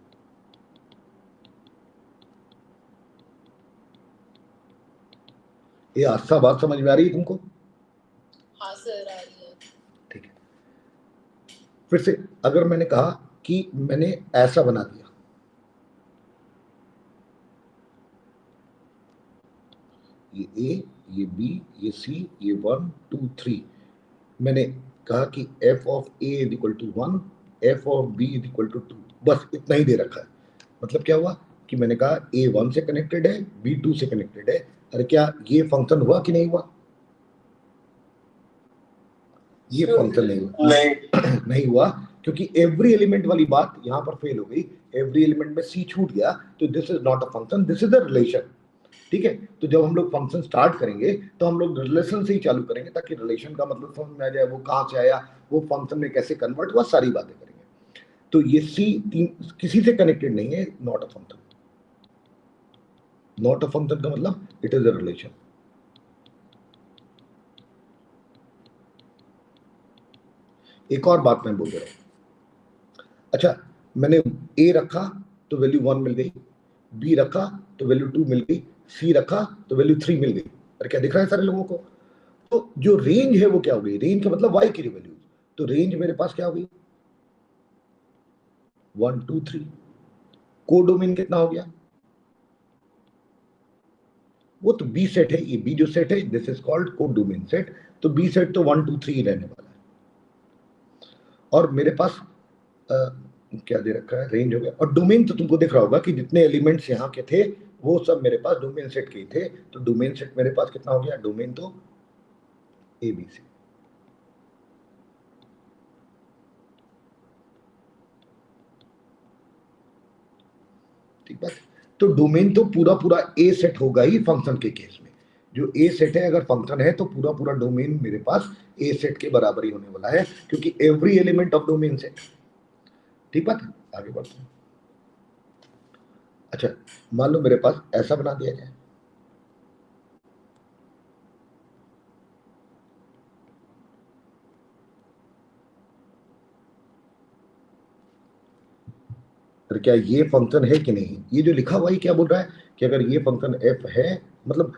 ये आस्था बात समझ में आ रही है तुमको? हाँ सर, आ रही है। ठीक है, फिर से अगर मैंने कहा कि मैंने ऐसा बना दिया, ये ए, ये बी, ये सी, ये 1 2 3, मैंने कहा कि f of a is equal to 1, f of b is equal to 2, बस इतना ही दे रखा है। मतलब क्या हुआ कि मैंने कहा a 1 से कनेक्टेड है, b 2 से कनेक्टेड है। अरे क्या ये फंक्शन हुआ कि नहीं हुआ? ये फंक्शन नहीं हुआ। नहीं हुआ, क्योंकि एवरी एलिमेंट वाली बात यहां पर फेल हो गई। एवरी एलिमेंट में c छूट गया, तो this is not a function, this is a relation. ठीक है, तो जब हम लोग फंक्शन स्टार्ट करेंगे तो हम लोग रिलेशन से ही चालू करेंगे, ताकि रिलेशन का मतलब समझ में आ जाए, वो कहां से आया, वो फंक्शन में कैसे कन्वर्ट हुआ, सारी बातें करेंगे। तो ये C किसी से कनेक्टेड नहीं है, not a function. Not a function का मतलब इट इज अ रिलेशन। एक और बात मैं बोल रहा हूं, अच्छा मैंने A रखा तो वैल्यू 1 मिल गई, B रखा तो वैल्यू 2 मिल गई, C रखा तो वैल्यू 3 मिल गई। और क्या दिख रहा है सारे लोगों को? तो जो रेंज है वो क्या हो गई? रेंज का मतलब y की वैल्यू। तो रेंज मेरे पास क्या हो गई? 1 2 3। कोडोमेन कितना हो गया? वो तो बी सेट है, ये बी जो सेट है, this is called codomain set. तो बी सेट तो 1 2 3 रहने वाला है। और मेरे पास क्या दे रखा है? रेंज हो गया। और डोमेन तो तुमको दिख रहा होगा कि जितने एलिमेंट्स यहाँ के थे वो सब मेरे पास डोमेन सेट के ही थे। तो डोमेन सेट मेरे पास कितना हो गया? डोमेन तो ए बी सी। ठीक बात। तो डोमेन तो पूरा पूरा ए सेट होगा ही फंक्शन के केस में। जो ए सेट है अगर फंक्शन है तो पूरा पूरा डोमेन मेरे पास ए सेट के बराबर ही होने वाला है, क्योंकि every element of domain set. ठीक बात है, आगे बढ़ते हैं। अच्छा मान लो मेरे पास ऐसा बना दिया जाए, तो क्या ये फंक्शन है कि नहीं? ये जो लिखा हुआ है क्या बोल रहा है कि अगर ये फंक्शन एफ है, मतलब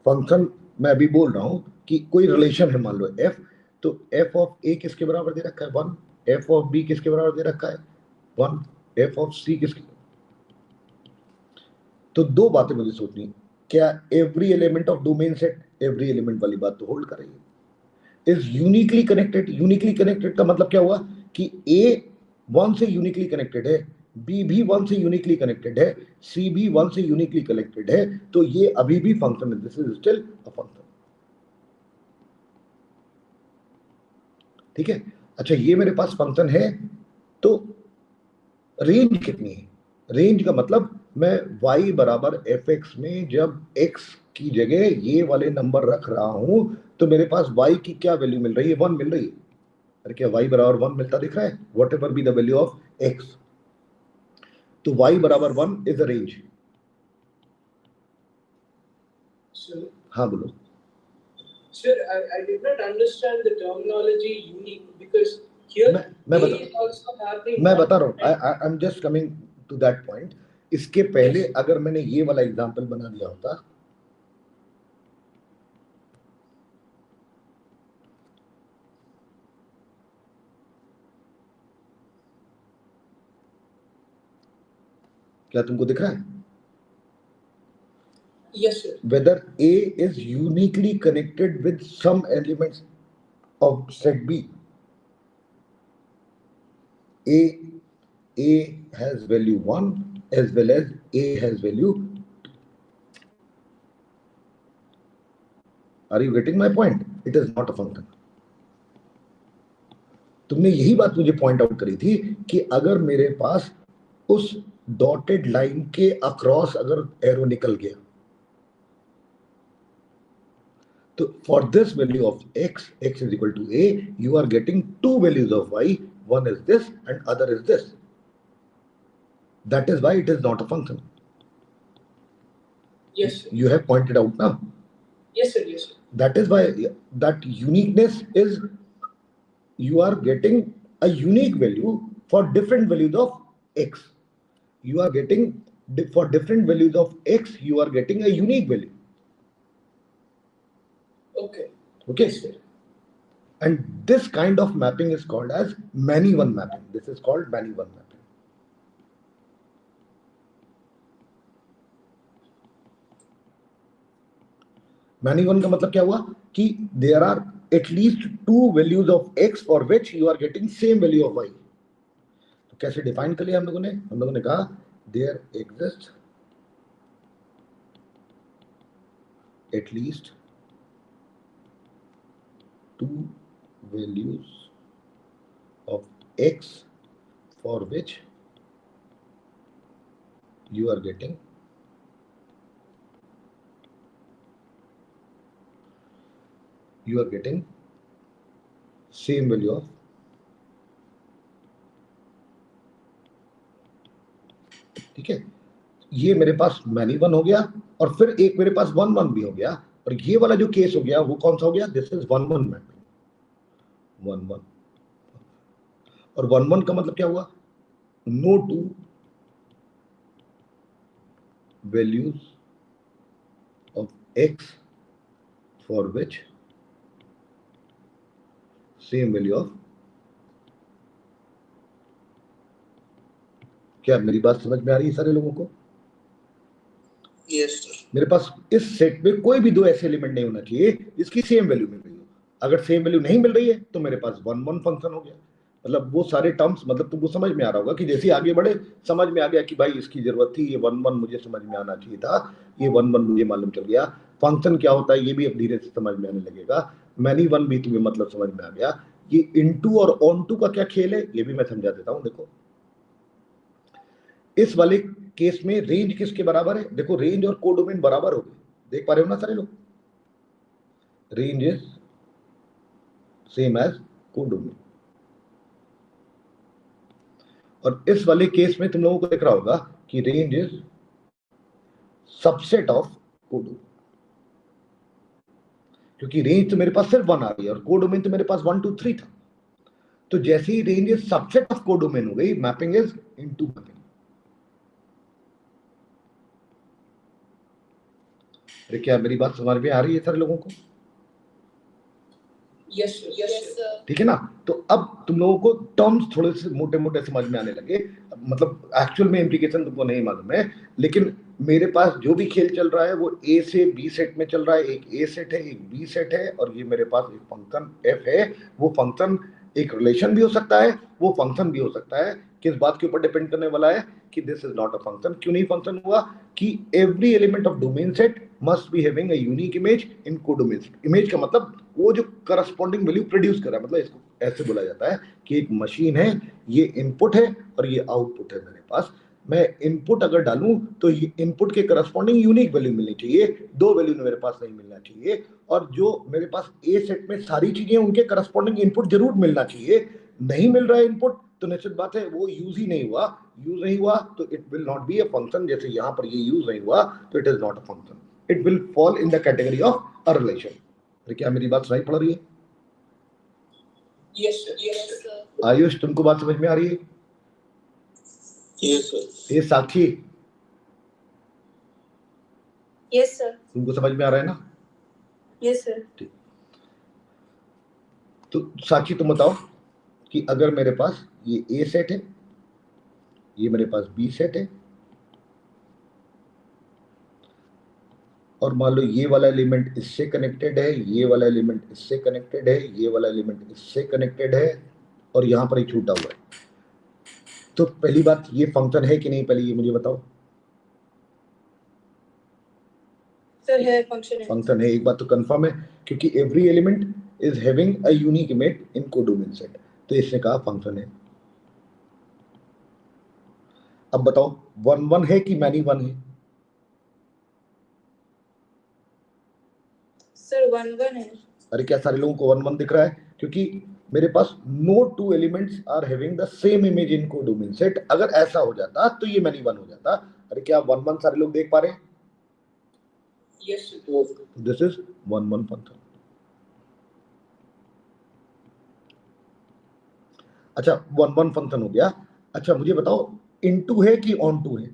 फंक्शन मैं अभी बोल रहा हूं कि कोई रिलेशन है, मान लो एफ, तो एफ ऑफ ए किसके बराबर दे रखा है 1, एफ ऑफ बी किसके बराबर दे रखा है 1, एफ ऑफ सी किसके। तो दो बातें मुझे सोचनी, क्या every element of domain set, every element वाली बात तो होल्ड करेगी। Is uniquely connected, uniquely connected का मतलब क्या हुआ कि ए 1 से यूनिकली कनेक्टेड है, बी भी 1 से यूनिकली कनेक्टेड है, सी भी 1 से यूनिकली कनेक्टेड है, तो ये अभी भी फंक्शन है, this is still a function. ठीक है, अच्छा ये मेरे पास फंक्शन है, तो रेंज कितनी है? रेंज का मतलब मैं y बराबर fx में जब x की जगह ये वाले नंबर रख रहा हूं, तो मेरे पास y की क्या वैल्यू मिल रही है? 1 मिल रही है। अरे क्या y बराबर 1 मिलता दिख रहा है? What ever be the value of x, तो y बराबर 1 इज अ रेंज। हाँ बोलो। Sir, I did not understand the terminology unique because here मैं बता रहा हूँ, I am just coming to that point. इसके पहले अगर मैंने ये वाला एग्जांपल बना दिया होता, क्या तुमको दिख रहा है? Yes, sir. Whether A is uniquely connected with some elements of set B. A has value 1 as well as A has value 2. Are you getting my point? It is not a function. तुमने यही बात मुझे पॉइंट आउट करी थी कि अगर मेरे पास उस डॉटेड लाइन के अक्रॉस अगर एरो निकल गया, तो for this value of x, x is equal to a, you are getting two values of y, one is this and other is this. That is why it is not a function. Yes, sir. You have pointed out now. Yes, sir. Yes, sir. That is why that uniqueness is, you are getting a unique value for different values of x. You are getting for different values of x, you are getting a unique value. Okay. Okay. Yes, sir. And this kind of mapping is called as many-one mapping. This is called many-one mapping. Many-one का मतलब क्या हुआ कि there are at least two values of x for which you are getting same value of y. तो कैसे डिफाइन कर लिया हम लोगों ने? हम लोगों ने कहा there exists at least two values of x for which you are getting same value of ठीक है, ये मेरे पास मैनी वन हो गया, और फिर एक मेरे पास 1 1 भी हो गया, और ये वाला जो केस हो गया वो कौन सा हो गया? This is 1 1 mapping 1 1। और 1 1 का मतलब क्या हुआ? No two values of x for which same value of. क्या मेरी बात समझ में आ रही है सारे लोगों को? Yes sir. मेरे पास इस सेट में कोई भी दो ऐसे एलिमेंट नहीं होना चाहिए जिसकी सेम वैल्यू मिल रही हो। अगर सेम वैल्यू नहीं मिल रही है तो मेरे पास 1 1 फंक्शन हो गया। मतलब वो सारे टर्म्स, मतलब तुमको समझ में आ रहा होगा कि जैसे आगे बढ़े समझ में आ गया कि भाई इसकी जरूरत थी, ये 1 1 मुझे समझ में आना चाहिए था, ये 1 1 मुझे मालूम चल गया। फंक्शन क्या होता है ये भी अब धीरे से समझ में आने लगेगा। मैनी वन भी तुम्हें मतलब समझ में आ गया। ये इनटू और ऑन टू का क्या खेल है ये भी मैं समझा देता हूं। देखो इस वाले केस में रेंज किसके बराबर है? देखो रेंज और कोडोमेन बराबर हो गए, देख पा रहे हो ना सारे लोग? Range is same as codomain. और इस वाले केस में तुम लोगों को दिख रहा होगा कि range is subset of codomain, क्योंकि रेंज तो मेरे पास सिर्फ 1 आ रही है और कोडोमेन तो मेरे पास 1 2 3 था। तो जैसे ही range is subset of codomain हो गई, मैपिंग इज इनटू मैपिंग। अरे क्या मेरी बात समझ में आ रही है सर लोगों को? Yes, sir. ठीक है ना? तो अब तुम लोगों को टर्म्स थोड़े से मोटे मोटे समझ में आने लगे, मतलब एक्चुअल में इम्प्लीकेशन तुमको नहीं मालूम है, लेकिन मेरे पास जो भी खेल चल रहा है वो ए से बी सेट में चल रहा है। एक ए सेट है, एक बी सेट है, और ये मेरे पास एक फंक्शन एफ है। वो फंक्शन एक रिलेशन भी हो सकता है, वो फंक्शन भी हो सकता है। किस बात के ऊपर डिपेंड करने वाला है कि this is not a function. क्यों नहीं फंक्शन हुआ? कि every element of domain set must be having a unique image in codomain. Image का मतलब वो जो करस्पॉन्डिंग वैल्यू प्रोड्यूस कर रहा है, मतलब इसको ऐसे बोला जाता है कि एक मशीन है, ये इनपुट है और ये आउटपुट है मेरे पास। मैं इनपुट अगर डालूं तो ये इनपुट के करस्पॉन्डिंग यूनिक वैल्यू मिलनी चाहिए, दो वैल्यू मेरे पास नहीं मिलना चाहिए। और जो मेरे पास ए सेट में सारी चीजें उनके करस्पॉन्डिंग इनपुट जरूर मिलना चाहिए। नहीं मिल रहा है इनपुट तो निश्चित बात है वो यूज ही नहीं हुआ। यूज नहीं हुआ तो it will not be a function. जैसे यहां पर ये यूज नहीं हुआ तो it is not a function, it will fall in the category of a relation. क्या मेरी बात सुनाई पड़ रही है? Yes, sir. आयुष तुमको बात समझ में आ रही है? Yes, sir. ये साक्षी Yes, sir. तुमको समझ में आ रहा है ना? Yes, sir. ठीक। तो साक्षी तुम बताओ कि अगर मेरे पास ये ए सेट है, ये मेरे पास बी सेट है, और मान लो ये वाला एलिमेंट इससे कनेक्टेड है, ये वाला एलिमेंट इससे कनेक्टेड है, ये वाला एलिमेंट इससे कनेक्टेड है, और यहां पर एक छूटा हुआ है। तो पहली बात, ये फंक्शन है कि नहीं, पहले ये मुझे बताओ। सर है, फंक्शन है। फंक्शन है, एक बात तो कंफर्म है, क्योंकि every element is having a unique image in codomain set. तो इसने कहा फंक्शन है। अब बताओ 1 1 है कि मैनी 1 है? सर 1 1 है। अरे क्या सारे लोगों को 1 1 दिख रहा है? क्योंकि मेरे पास no two elements are having the same image in codomain set. अगर ऐसा हो जाता तो ये मैनी 1 हो जाता। अरे क्या 1 1 सारे लोग देख पा रहे हैं? Yes, sir. This is 1 1 function. अच्छा 1 1 फंक्शन हो गया। अच्छा मुझे बताओ इनटू है कि ऑन टू है?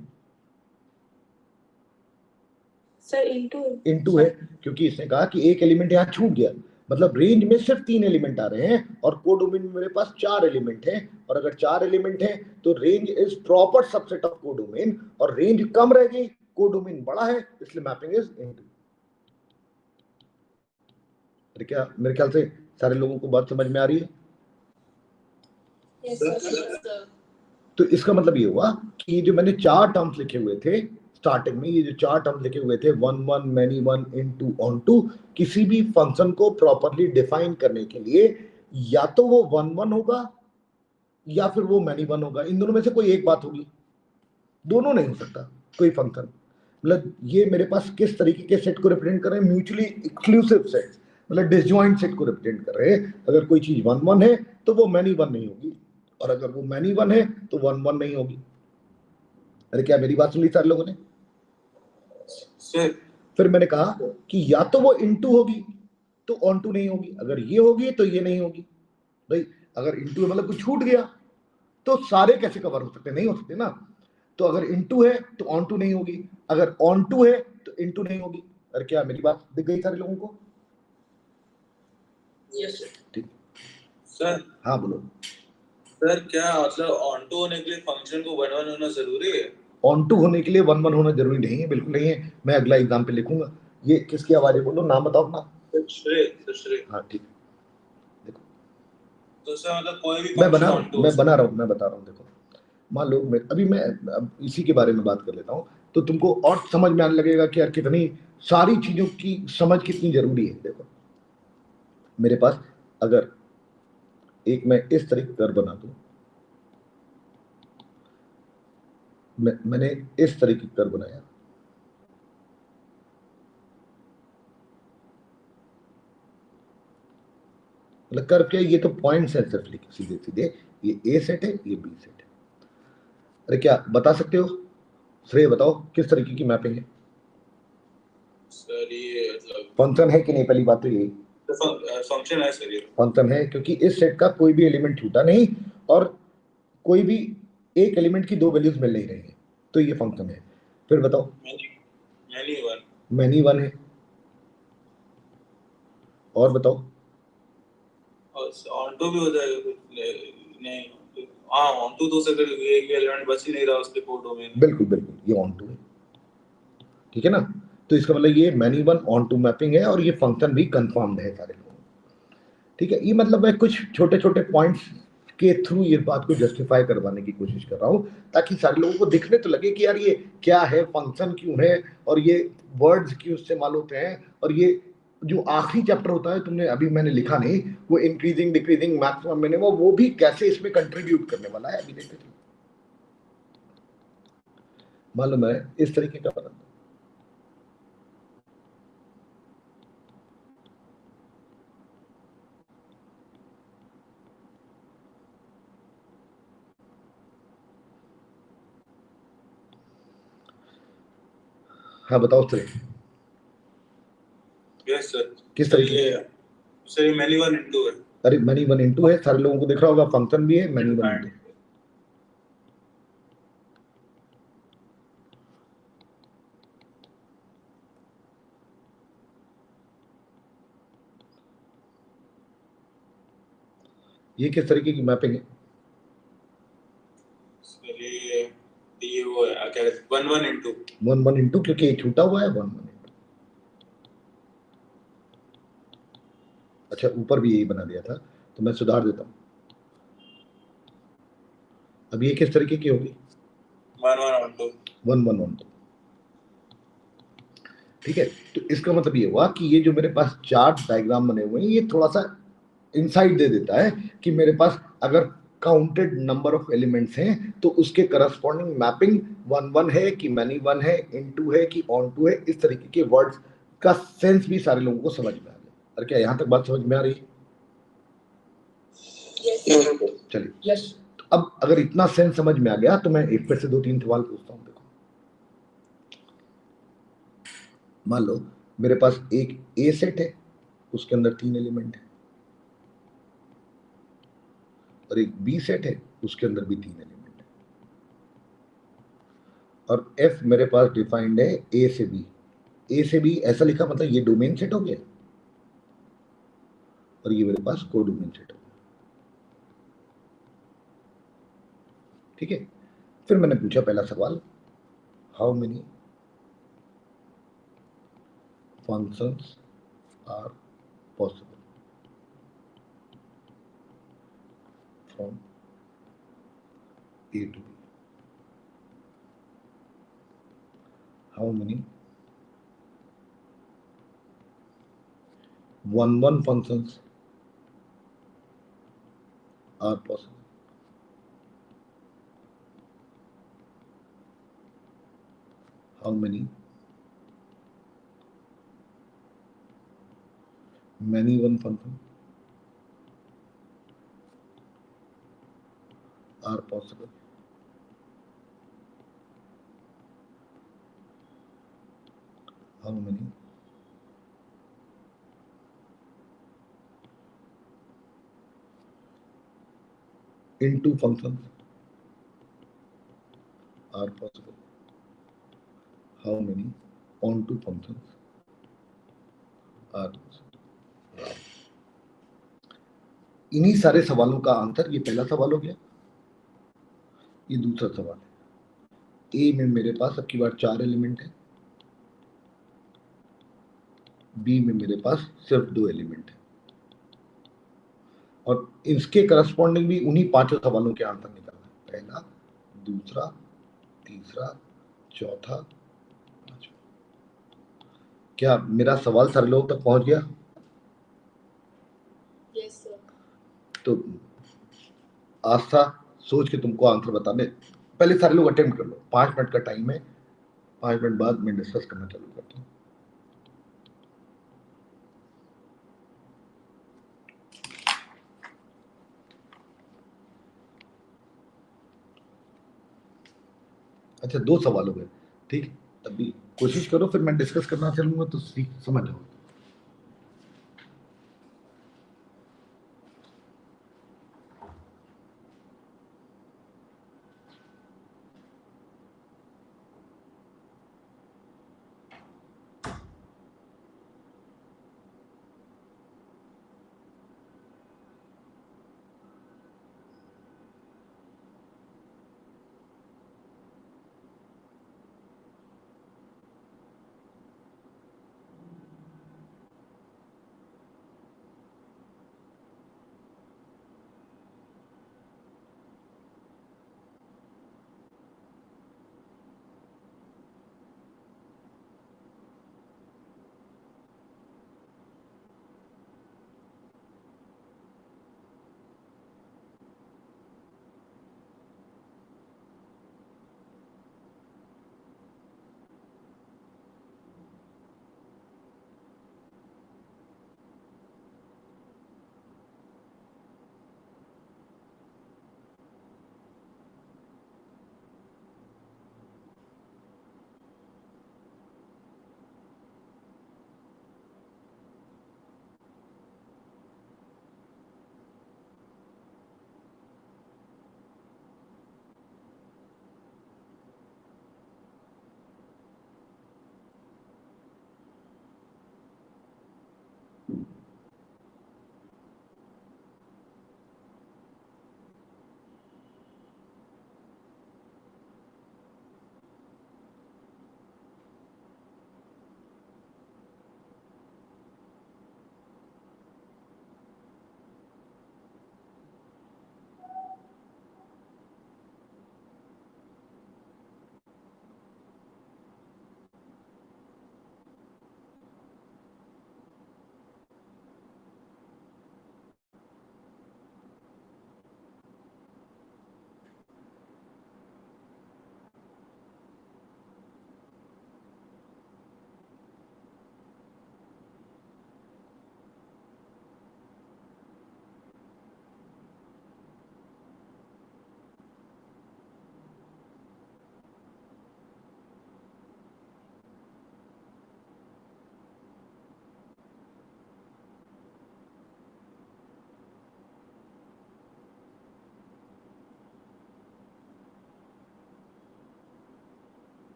सर इनटू है, क्योंकि इसने कहा कि एक एलिमेंट यहाँ छूट गया, मतलब रेंज में सिर्फ 3 एलिमेंट आ रहे हैं और कोडोमेन में मेरे पास 4 एलिमेंट हैं। और अगर 4 एलिमेंट हैं तो range is proper subset of codomain, और रेंज कम रह गई, कोडोमेन बड़ा है, इसलिए मैपिंग इज इनटू। क्या मेरे ख्याल से सारे लोगों को बात समझ में आ रही है? Yes, sir. तो इसका मतलब ये हुआ कि ये जो मैंने 4 टर्म्स लिखे हुए थे स्टार्टिंग में, ये जो 4 टर्म्स लिखे हुए थे 1 1 मैनी 1 इनटू ऑन टू, किसी भी फंक्शन को प्रॉपर्ली डिफाइन करने के लिए या तो वो 1 1 होगा या फिर वो मैनी 1 होगा। इन दोनों में से कोई एक बात होगी, दोनों नहीं हो सकता कोई फंक्शन। मतलब ये मेरे पास किस तरीके के सेट को रिप्रेजेंट कर रहे हैं? म्यूचुअली एक्सक्लूसिव सेट, मतलब डिसजॉइंट सेट को रिप्रेजेंट कर रहे हैं। अगर कोई चीज 1 1 है तो वो मैनी 1 नहीं होगी, और अगर वो मैनी 1 है तो 1 1 नहीं होगी। अरे क्या मेरी बात सुनी सारे लोगों ने? फिर मैंने कहा कि या तो वो इनटू होगी तो ऑन टू नहीं होगी, अगर ये होगी तो ये नहीं होगी। भाई अगर इनटू मतलब कुछ छूट गया तो सारे कैसे कवर हो सकते? नहीं हो सकते ना। तो अगर इनटू है तो ऑन टू नहीं होगी, अगर ऑन टू है तो इनटू नहीं होगी। अरे क्या मेरी बात दिख गई सारे लोगों को? Yes, sir. ठीक सर। हाँ बोलो सर, क्या मतलब ऑन टू होने के लिए फंक्शन को 1 1 होना जरूरी है? ऑन टू होने के लिए 1 1 होना जरूरी नहीं है, बिल्कुल नहीं है। मैं अगला एग्जाम्पल लिखूंगा। ये किसकी आवाज है? बोलो नाम बताओ अपना। श्रेय। हाँ ठीक। देखो तो सर मतलब कोई भी मैं बता रहा हूँ। देखो मान लो मैं अब इसी के बारे में बात कर लेता हूँ, तो तुमको और समझ में आने लगेगा कि यार कितनी सारी चीजों की समझ कितनी जरूरी है। देखो मेरे पास अगर एक मैं इस तरीके का बना दूं, मैंने इस तरीके का बनाया, मतलब कर्व क्या, ये तो पॉइंट्स है सिर्फ लिखे सीधे सीधे। ये ए सेट है, ये बी सेट है। अरे क्या बता सकते हो? श्रेय बताओ किस तरीके की मैपिंग है? सर ये मतलब फंक्शन है कि नहीं? पहली बात तो यही फंक्शन है सर। ये फंक्शन है क्योंकि इस सेट का कोई भी एलिमेंट छूटा नहीं और कोई भी एक एलिमेंट की 2 वैल्यूज मिल नहीं रही है, तो ये फंक्शन है। फिर बताओ मैनी 1 मैनी 1 है, और बताओ। ऑनटू भी हो जाएगा नहीं? हाँ ऑनटू तो सर एक एलिमेंट बच ही नहीं रहा उसके फोटो में। बिल्कुल बिल्कुल ये ऑनटू है, ठीक है ना। तो इसका मतलब ये मैनी वन ऑनटू मैपिंग है और ये फंक्शन भी कंफर्म्ड है सारे लोगों, ठीक है। ये मतलब मैं कुछ छोटे छोटे पॉइंट्स के थ्रू ये बात को जस्टिफाई करवाने की कोशिश कर रहा हूँ, ताकि सारे लोगों को दिखने तो लगे कि यार ये क्या है, फंक्शन क्यों है, और ये वर्ड्स क्यों इस्तेमाल होते हैं, और ये जो आखिरी चैप्टर होता है तुमने अभी मैंने लिखा नहीं, वो इंक्रीजिंग डिक्रीजिंग मैक्सिमम मिनिमम, वो भी कैसे इसमें कंट्रीब्यूट करने वाला है अभी देखते थे, मालूम है इस तरीके का बना। हाँ बताओ सर। Yes sir. किस तरीके? सर मैनी वन इनटू है। अरे मैनी वन इनटू है, सारे लोगों को दिख रहा होगा, फंक्शन भी है, मैनी वन इनटू। ये किस तरीके की मैपिंग है? ये वो है क्या 1 1 इनटू 1 1 इनटू, क्योंकि ये छूटा हुआ है 1 1 इनटू। अच्छा ऊपर भी यही बना दिया था तो मैं सुधार देता हूँ। अब ये किस तरीके की होगी? 1 1 1 2 1 1 1 2, ठीक है। तो इसका मतलब ये हुआ कि ये जो मेरे पास चार्ट डायग्राम बने हुए हैं ये थोड़ा सा इंसाइट दे देता है कि मेरे पास अगर काउंटेड नंबर ऑफ एलिमेंट्स हैं तो उसके करस्पॉन्डिंग मैपिंग 1 1 है कि मैनी वन है, इनटू है कि ऑन टू है, इस तरीके के वर्ड्स का सेंस भी सारे लोगों को समझ में आ गया। और क्या यहाँ तक बात समझ में आ रही है? चलिए Yes. तो अब अगर इतना सेंस समझ में आ गया तो मैं एक फिर से 2-3 सवाल पूछता हूँ। देखो मान लो मेरे पास एक ए सेट है, उसके अंदर 3 एलिमेंट है, और एक बी सेट है, उसके अंदर भी 3 एलिमेंट है, और एफ मेरे पास डिफाइंड है ए से बी। ए से बी ऐसा लिखा मतलब ये डोमेन सेट हो गया, और ये मेरे पास कोडोमेन सेट हो गया, ठीक है। फिर मैंने पूछा पहला सवाल, how many functions are possible from A to B, how many 1 1 functions are possible, how many one function are possible, how many into functions are possible, how many onto functions are possible। इन्हीं सारे सवालों का आंसर ये पहला सवाल हो गया। ये दूसरा सवाल है, ए में मेरे पास अब की बार 4 एलिमेंट है, बी में मेरे पास सिर्फ 2 एलिमेंट है, और इसके करस्पॉन्डिंग भी उन्हीं 5 सवालों के आंसर निकालना है, पहला, दूसरा, तीसरा, चौथा, पांचवा। क्या मेरा सवाल सारे लोगों तक पहुंच गया? Yes, sir. तो आस्था सोच के तुमको आंसर बताने पहले सारे लोग अटेम्प्ट कर लो। 5 मिनट का टाइम है, 5 मिनट बाद मैं डिस्कस करना चालू करता हूँ। अच्छा 2 सवाल हो गए, ठीक। अभी कोशिश करो, फिर मैं डिस्कस करना चलूंगा तो समझ जाओ।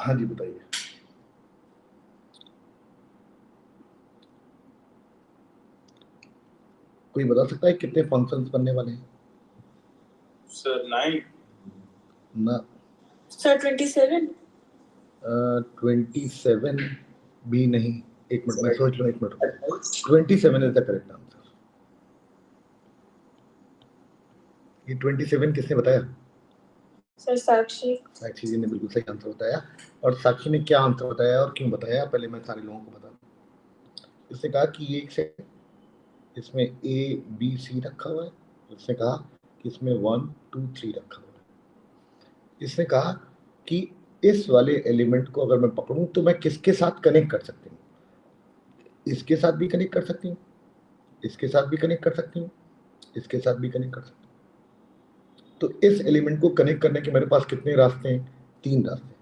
हाँ जी बताइए। कोई बता सकता है कितने फंक्शंस बनने वाले हैं? सर 9 ना Sir, 27. 27 भी नहीं, एक मिनट मैं सोच लूँ, एक minute. 27 is the correct answer. ये 27 किसने बताया? Sir, साक्षी. साक्षी जी ने बिल्कुल सही आंसर बताया। और साक्षी ने क्या आंसर बताया और क्यों बताया, पहले मैं सारे लोगों को बता दूं। इसने कहा कि ये एक इसमें ए बी सी रखा हुआ है, इसने कहा कि इसमें 1 2 3 रखा हुआ है। इसने कहा कि इस वाले एलिमेंट को अगर मैं पकड़ूं तो मैं किसके साथ कनेक्ट कर सकती हूँ? इसके साथ भी कनेक्ट कर सकती हूँ, इसके साथ भी कनेक्ट कर सकती हूँ, इसके साथ भी कनेक्ट कर सकती हूँ। तो इस एलिमेंट को कनेक्ट करने के मेरे पास कितने रास्ते हैं? 3 रास्ते।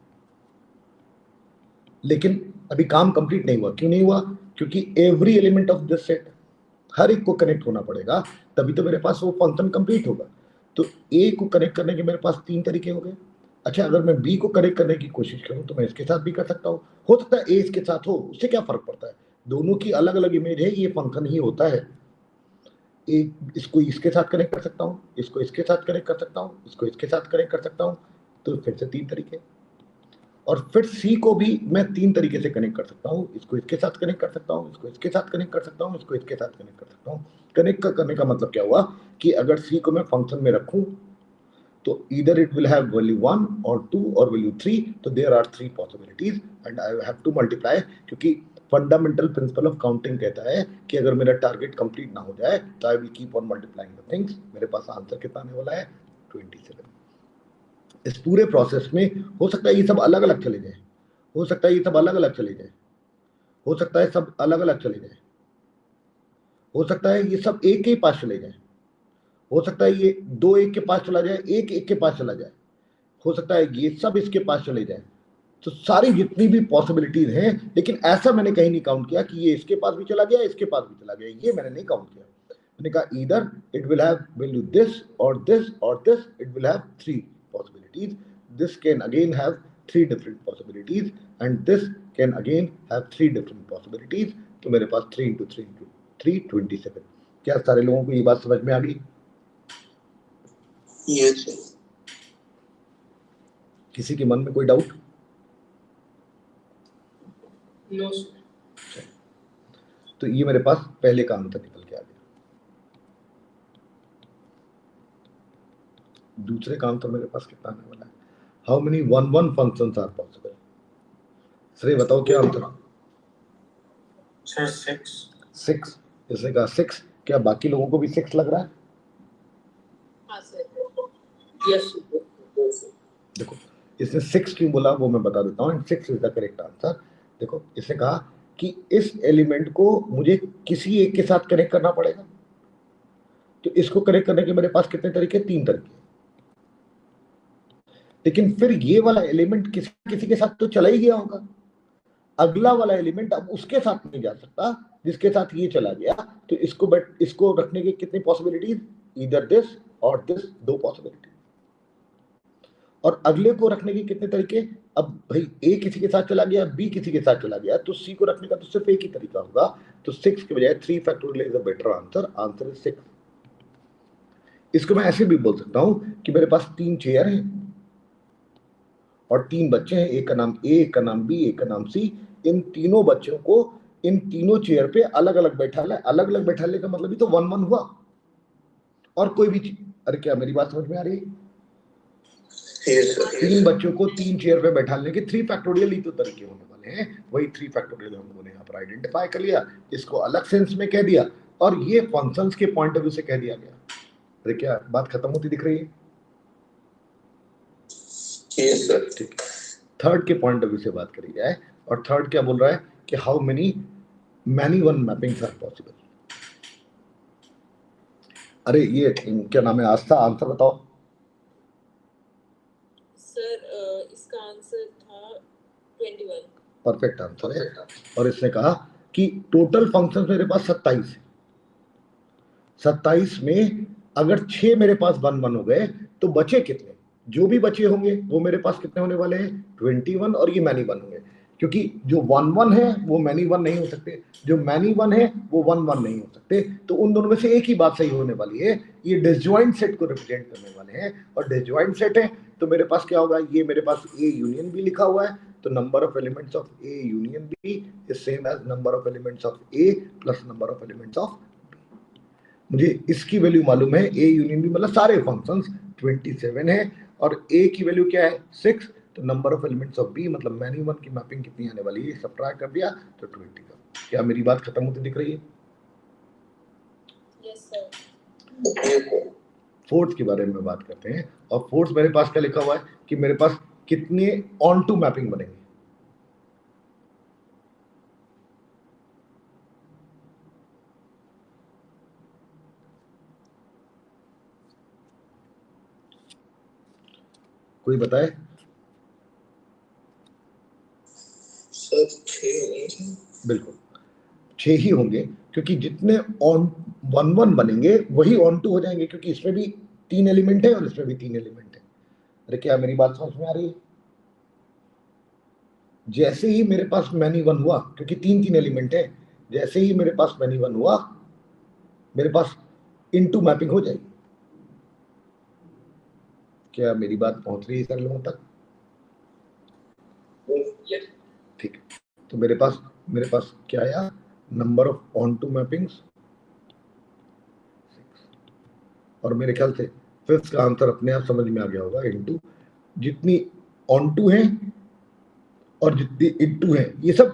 लेकिन अभी काम कंप्लीट नहीं हुआ। क्यों नहीं हुआ? क्योंकि every element of this set, हर एक को कनेक्ट होना पड़ेगा, तभी तो मेरे पास वो फंक्शन कंप्लीट होगा। तो ए को कनेक्ट करने के मेरे पास 3 तरीके हो गए। अच्छा, अगर मैं बी को कनेक्ट करने की कोशिश करूं तो मैं इसके साथ भी कर सकता हूं। हो सकता है ए इसके साथ हो, उससे क्या फर्क पड़ता है? दोनों की अलग अलग इमेज है, ये फंक्शन ही होता है। एक इसको इसके साथ कनेक्ट कर सकता हूं, इसको इसके साथ कनेक्ट कर सकता हूं, इसको इसके साथ कनेक्ट कर सकता हूं। तो फिर से 3 तरीके। और फिर सी को भी मैं 3 तरीके से कनेक्ट कर सकता हूँ। इसको इसके साथ कनेक्ट कर सकता हूँ, इसको इसके साथ कनेक्ट कर सकता हूँ, इसको इसके साथ कनेक्ट कर सकता हूँ। कनेक्ट करने का मतलब क्या हुआ कि अगर सी को मैं फंक्शन में रखूं तो either it will have value 1 और 2 और वैल्यू 3। तो there are 3 possibilities and I have to multiply, क्योंकि फंडामेंटल प्रिंसिपल ऑफ काउंटिंग कहता है कि अगर मेरा टारगेट कंप्लीट ना हो जाए तो I will keep on multiplying the things. मेरे पास आंसर कितना आने वाला है? 27। इस पूरे प्रोसेस में हो सकता है ये सब अलग अलग चले जाए, हो सकता है ये सब अलग अलग चले जाए, हो सकता है सब अलग अलग चले जाए, हो सकता है ये सब एक के पास चले जाए, हो सकता है ये 2 एक के पास चला जाए, एक एक के पास चला जाए, हो सकता है ये सब इसके पास चले जाए। तो सारी जितनी भी पॉसिबिलिटीज हैं, लेकिन ऐसा मैंने कहीं नहीं काउंट किया कि ये इसके पास भी चला गया, इसके पास भी चला गया, ये मैंने नहीं काउंट किया। मैंने कहा either it will have value this और दिस और this, it will have 3 possibilities. This can again have 3 different possibilities and this can again have 3 different possibilities. तो मेरे पास 3 × 3 × 3 27। क्या सारे लोगों को ये बात समझ में आ गई? यस। किसी के मन में कोई डाउट? No. तो ये मेरे पास पहले का आंसर निकल के आ गया। दूसरे का आंसर मेरे पास कितना आने वाला है? How many 1 functions are possible? Shrey बताओ क्या आंसर? सर 6। इसने कहा 6। क्या बाकी लोगों को भी 6 लग रहा है? हाँ सर. Yes. देखो इसने 6 क्यों बोला वो मैं बता देता हूँ। 6 इज द करेक्ट आंसर। देखो इसने कहा कि इस एलिमेंट को मुझे किसी एक के साथ कनेक्ट करना पड़ेगा। तो इसको कनेक्ट करने के मेरे पास कितने तरीके? 3 तरीके। लेकिन फिर ये वाला एलिमेंट किसी के साथ तो चला ही गया होगा। अगला वाला एलिमेंट अब उसके साथ नहीं जा सकता जिसके साथ ये चला गया। तो इसको रखने की कितनी पॉसिबिलिटीज? ईदर दिस और दिस, 2 पॉसिबिलिटी। और अगले को रखने के कितने तरीके? अब भाई ए किसी के साथ चला गया, बी किसी के साथ चला गया, तो सी को रखने का तो सिर्फ एक ही तरीका होगा। तो 6 के बजाय 3 factorial is a better answer. Answer is 6। इसको मैं ऐसे भी बोल सकता हूं कि मेरे पास 3 चेयर हैं और 3 बच्चे हैं, एक का नाम ए, एक का नाम बी, एक का नाम सी। इन तीनों बच्चों को इन तीनों चेयर पे अलग अलग बैठाना है। अलग अलग बैठाने का मतलब ही तो 1 1 हुआ। और कोई भी अरे क्या मेरी बात समझ में आ रही है? 3 बच्चों को 3 चेयर पे बैठाने के 3 फैक्टोरियल ही तो तरीके होने वाले हैं। वही 3 फैक्टोरियल हम लोगों ने यहाँ पर आइडेंटिफाई कर लिया, इसको अलग सेंस में कह दिया और ये फंक्शंस के पॉइंट ऑफ व्यू से कह दिया गया। अरे क्या बात खत्म होती दिख रही है? ठीक। थर्ड के पॉइंट ऑफ व्यू से बात करी जाए और थर्ड क्या बोल रहा है कि how many one mappings are possible. अरे ये क्या नाम है? आस्था, आंसर बताओ। सर इसका आंसर था 21. परफेक्ट आंसर है। और इसने कहा कि टोटल फंक्शंस मेरे पास 27 है। 27 में अगर 6 मेरे पास 1 1 हो गए तो बचे कितने? जो भी बचे होंगे वो मेरे पास कितने होने वाले हैं 21 और ये मैनी 1 होंगे, क्योंकि जो 1 1 है वो मैनी 1 नहीं हो सकते, जो मैनी 1 है वो 1 1 नहीं हो सकते, तो उन दोनों में से एक ही बात सही होने वाली है, ये डिसजॉइंट सेट को रिप्रेजेंट करने वाले हैं, और डिसजॉइंट सेट है तो मेरे पास क्या होगा, ये मेरे पास ए यूनियन बी लिखा हुआ है, तो number of elements of A union B is same as number of elements of A plus number of elements of B. मुझे इसकी वैल्यू मालूम है, ए यूनियन बी मतलब सारे फंक्शंस 27 है, और ए की वैल्यू क्या है 6, तो number of elements of B मतलब मैनी 1 की मैपिंग कितनी आने वाली है, सब्ट्रैक्ट कर दिया तो 20 का। क्या मेरी बात खत्म होती दिख रही है? Yes sir. फोर्स के बारे में बात करते हैं, और फोर्स मेरे पास क्या लिखा हुआ है कि मेरे पास कितने ऑन टू मैपिंग बनेंगे। कोई बताए? सर 6 होंगे। बिल्कुल 6 ही होंगे, क्योंकि जितने ऑन 1 1 बनेंगे वही ऑन टू हो जाएंगे, क्योंकि इसमें भी 3 एलिमेंट है और इसमें भी 3 एलिमेंट है। अरे क्या मेरी बात समझ में आ रही है? जैसे ही मेरे पास मैनी 1 हुआ, क्योंकि 3 एलिमेंट है, जैसे ही मेरे पास मैनी 1 हुआ मेरे पास इनटू मैपिंग हो जाएगी। क्या मेरी बात पहुंच रही है सर लोगों तक? ठीक है, तो मेरे पास क्या आया, number of onto mappings, और मेरे ख्याल से फिफ्थ का आंसर अपने आप समझ में आ गया होगा, इनटू जितनी ऑन टू है और जितनी इनटू है, ये सब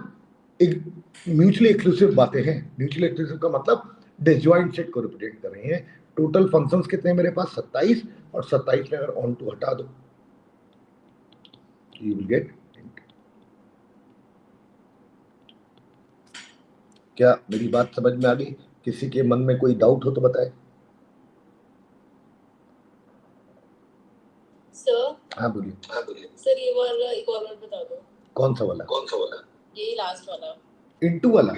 एक म्यूचुअली एक्सक्लूसिव बातें हैं। म्यूचुअली एक्सक्लूसिव का मतलब डिसजॉइंट सेट को रिप्रेजेंट कर रहे हैं। टोटल फंक्शंस कितने हैं मेरे पास 27, और 27 में अगर ऑन टू हटा दो यू विल गेट। क्या मेरी बात समझ में आ गई? किसी के मन में कोई डाउट हो तो बताए। सर हाँ बोलिए। सर ये वाला एक और बार बता दो। कौन सा वाला? यही लास्ट वाला, इनटू वाला।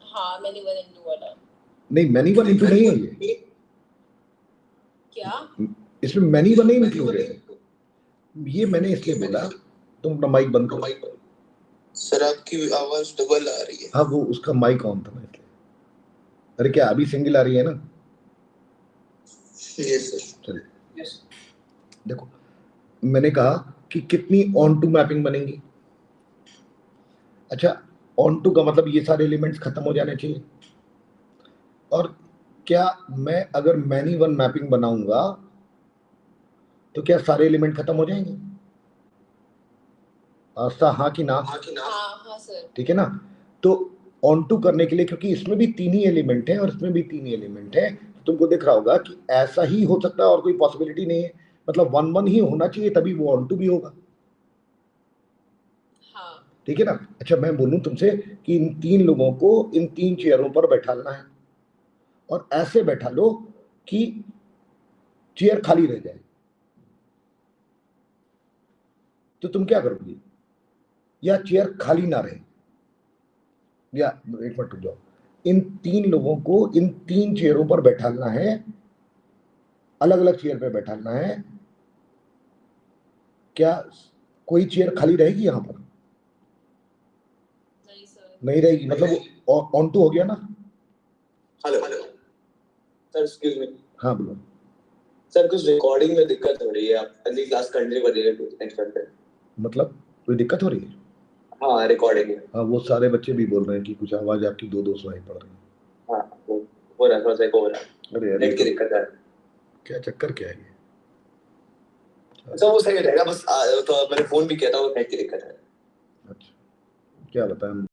हाँ मैनी 1 इनटू वाला। नहीं मैनी 1 इनटू नहीं है ये। क्या इसमें मैनी 1 नहीं इंक्लूडेड है, ये मैंने इसलिए बोला। तुम अपना माइक बंद करो। सर आपकी आवाज डबल आ रही है। हाँ वो उसका माइक ऑन था ना इसलिए। अरे क्या अभी सिंगल आ रही है ना? Yes sir. चलिए देखो, मैंने कहा कि कितनी ऑन टू मैपिंग बनेंगी। अच्छा, ऑन टू का मतलब ये सारे एलिमेंट्स खत्म हो जाने चाहिए, और क्या मैं अगर मैनी 1 मैपिंग बनाऊंगा तो क्या सारे एलिमेंट खत्म हो जाएंगे? हाँ कि ना? हाँ सर। ठीक है ना? तो ऑन टू करने के लिए, क्योंकि इसमें भी 3 ही एलिमेंट है और इसमें भी 3 ही एलिमेंट है, तो तुमको दिख रहा होगा कि ऐसा ही हो सकता है और कोई पॉसिबिलिटी नहीं है, मतलब 1 1 ही होना चाहिए तभी वो ऑन टू भी होगा। ठीक है ना? अच्छा मैं बोलूं तुमसे कि इन 3 लोगों को इन 3 चेयरों पर बैठाना है, और ऐसे बैठा लो कि चेयर खाली रह जाए, तो तुम क्या करोगे? या चेयर खाली ना रहे, या एक मिनट रुक जाओ, इन 3 लोगों को इन 3 चेयरों पर बैठाना है, अलग अलग चेयर पे बैठाना है। क्या कोई चेयर खाली रहेगी यहां पर? नहीं सर। नहीं रहेगी, मतलब ऑन टू हो गया ना? Hello sir excuse me. हाँ बोलो सर, कुछ रिकॉर्डिंग में दिक्कत हो रही है, आप अगली क्लास कंटिन्यू करिएगा टू नेक्स्ट घंटे। मतलब कोई दिक्कत हो रही है? हाँ रिकॉर्डिंग में। हाँ वो सारे बच्चे भी बोल रहे हैं कि कुछ आवाज आपकी दो दो सुनाई पड़ रही है। हाँ हो रहा है, थोड़ा सा हो रहा है। अरे नेट की दिक्कत है। क्या चक्कर क्या है ये? अच्छा वो सही रहेगा, बस तो मैंने फोन भी किया था, वो नेट की दिक्कत है। अच्छा क्या बताएं।